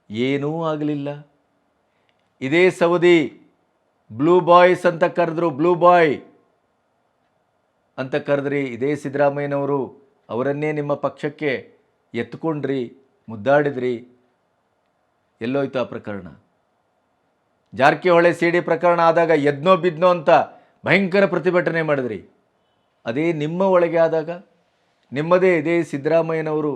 [SPEAKER 1] ಏನೂ ಆಗಲಿಲ್ಲ. ಇದೇ ಸವದಿ ಬ್ಲೂ ಬಾಯ್ಸ್ ಅಂತ ಕರೆದ್ರು, ಬ್ಲೂ ಬಾಯ್ ಅಂತ ಕರೆದ್ರಿ. ಇದೇ ಸಿದ್ದರಾಮಯ್ಯನವರು ಅವರನ್ನೇ ನಿಮ್ಮ ಪಕ್ಷಕ್ಕೆ ಎತ್ಕೊಂಡ್ರಿ, ಮುದ್ದಾಡಿದ್ರಿ. ಎಲ್ಲೋಯ್ತು ಆ ಪ್ರಕರಣ? ಜಾರಕಿಹೊಳಿ CD ಪ್ರಕರಣ ಆದಾಗ ಎದ್ನೋ ಬಿದ್ನೋ ಅಂತ ಭಯಂಕರ ಪ್ರತಿಭಟನೆ ಮಾಡಿದ್ರಿ. ಅದೇ ನಿಮ್ಮ ಒಳಗೆ ಆದಾಗ ನಿಮ್ಮದೇ ಇದೇ ಸಿದ್ದರಾಮಯ್ಯನವರು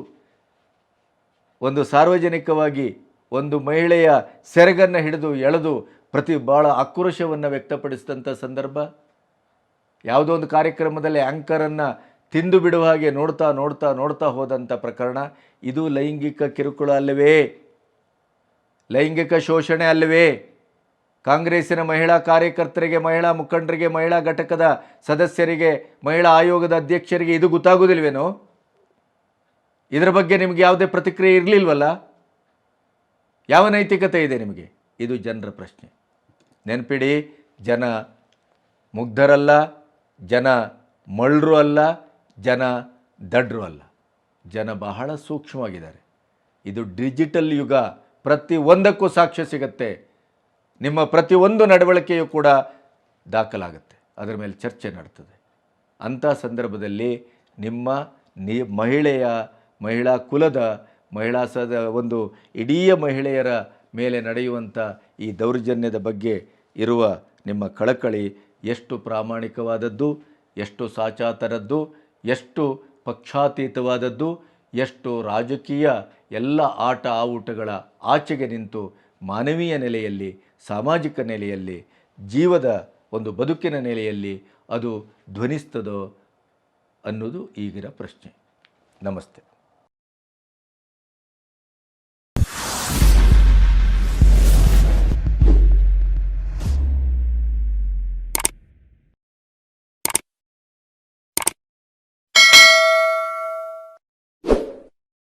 [SPEAKER 1] ಒಂದು ಸಾರ್ವಜನಿಕವಾಗಿ ಒಂದು ಮಹಿಳೆಯ ಸೆರಗನ್ನು ಹಿಡಿದು ಎಳೆದು ಭಾಳ ಆಕ್ರೋಶವನ್ನು ವ್ಯಕ್ತಪಡಿಸಿದಂಥ ಸಂದರ್ಭ. ಯಾವುದೋ ಒಂದು ಕಾರ್ಯಕ್ರಮದಲ್ಲಿ ಆ್ಯಂಕರನ್ನು ತಿಂದು ಬಿಡುವ ಹಾಗೆ ನೋಡ್ತಾ ನೋಡ್ತಾ ನೋಡ್ತಾ ಹೋದಂಥ ಪ್ರಕರಣ. ಇದು ಲೈಂಗಿಕ ಕಿರುಕುಳ ಅಲ್ಲವೇ? ಲೈಂಗಿಕ ಶೋಷಣೆ ಅಲ್ಲವೇ? ಕಾಂಗ್ರೆಸ್ಸಿನ ಮಹಿಳಾ ಕಾರ್ಯಕರ್ತರಿಗೆ, ಮಹಿಳಾ ಮುಖಂಡರಿಗೆ, ಮಹಿಳಾ ಘಟಕದ ಸದಸ್ಯರಿಗೆ, ಮಹಿಳಾ ಆಯೋಗದ ಅಧ್ಯಕ್ಷರಿಗೆ ಇದು ಗೊತ್ತಾಗೋದಿಲ್ವೇನೋ? ಇದರ ಬಗ್ಗೆ ನಿಮಗೆ ಯಾವುದೇ ಪ್ರತಿಕ್ರಿಯೆ ಇರಲಿಲ್ವಲ್ಲ? ಯಾವ ನೈತಿಕತೆ ಇದೆ ನಿಮಗೆ? ಇದು ಜನರ ಪ್ರಶ್ನೆ. ನೆನಪಿಡಿ, ಜನ ಮುಗ್ಧರಲ್ಲ, ಜನ ಮಳ್ಳರು ಅಲ್ಲ, ಜನ ದಡ್ರು ಅಲ್ಲ. ಜನ ಬಹಳ ಸೂಕ್ಷ್ಮವಾಗಿದ್ದಾರೆ. ಇದು ಡಿಜಿಟಲ್ ಯುಗ. ಪ್ರತಿಯೊಂದಕ್ಕೂ ಸಾಕ್ಷ್ಯ ಸಿಗುತ್ತೆ. ನಿಮ್ಮ ಪ್ರತಿಯೊಂದು ನಡವಳಿಕೆಯೂ ಕೂಡ ದಾಖಲಾಗುತ್ತೆ, ಅದರ ಮೇಲೆ ಚರ್ಚೆ ನಡ್ತದೆ. ಅಂಥ ಸಂದರ್ಭದಲ್ಲಿ ನಿಮ್ಮ ಮಹಿಳಾ ಕುಲದ ಒಂದು ಇಡೀ ಮಹಿಳೆಯರ ಮೇಲೆ ನಡೆಯುವಂಥ ಈ ದೌರ್ಜನ್ಯದ ಬಗ್ಗೆ ಇರುವ ನಿಮ್ಮ ಕಳಕಳಿ ಎಷ್ಟು ಪ್ರಾಮಾಣಿಕವಾದದ್ದು, ಎಷ್ಟು ಸಾಚಾತರದ್ದು, ಎಷ್ಟು ಪಕ್ಷಾತೀತವಾದದ್ದು, ಎಷ್ಟು ರಾಜಕೀಯ ಎಲ್ಲ ಆಟ ಆವುಟಗಳ ಆಚೆಗೆ ನಿಂತು ಮಾನವೀಯ ನೆಲೆಯಲ್ಲಿ, ಸಾಮಾಜಿಕ ನೆಲೆಯಲ್ಲಿ, ಜೀವದ ಒಂದು ಬದುಕಿನ ನೆಲೆಯಲ್ಲಿ ಅದು ಧ್ವನಿಸ್ತದೋ ಅನ್ನೋದು ಈಗಿನ ಪ್ರಶ್ನೆ. ನಮಸ್ತೆ.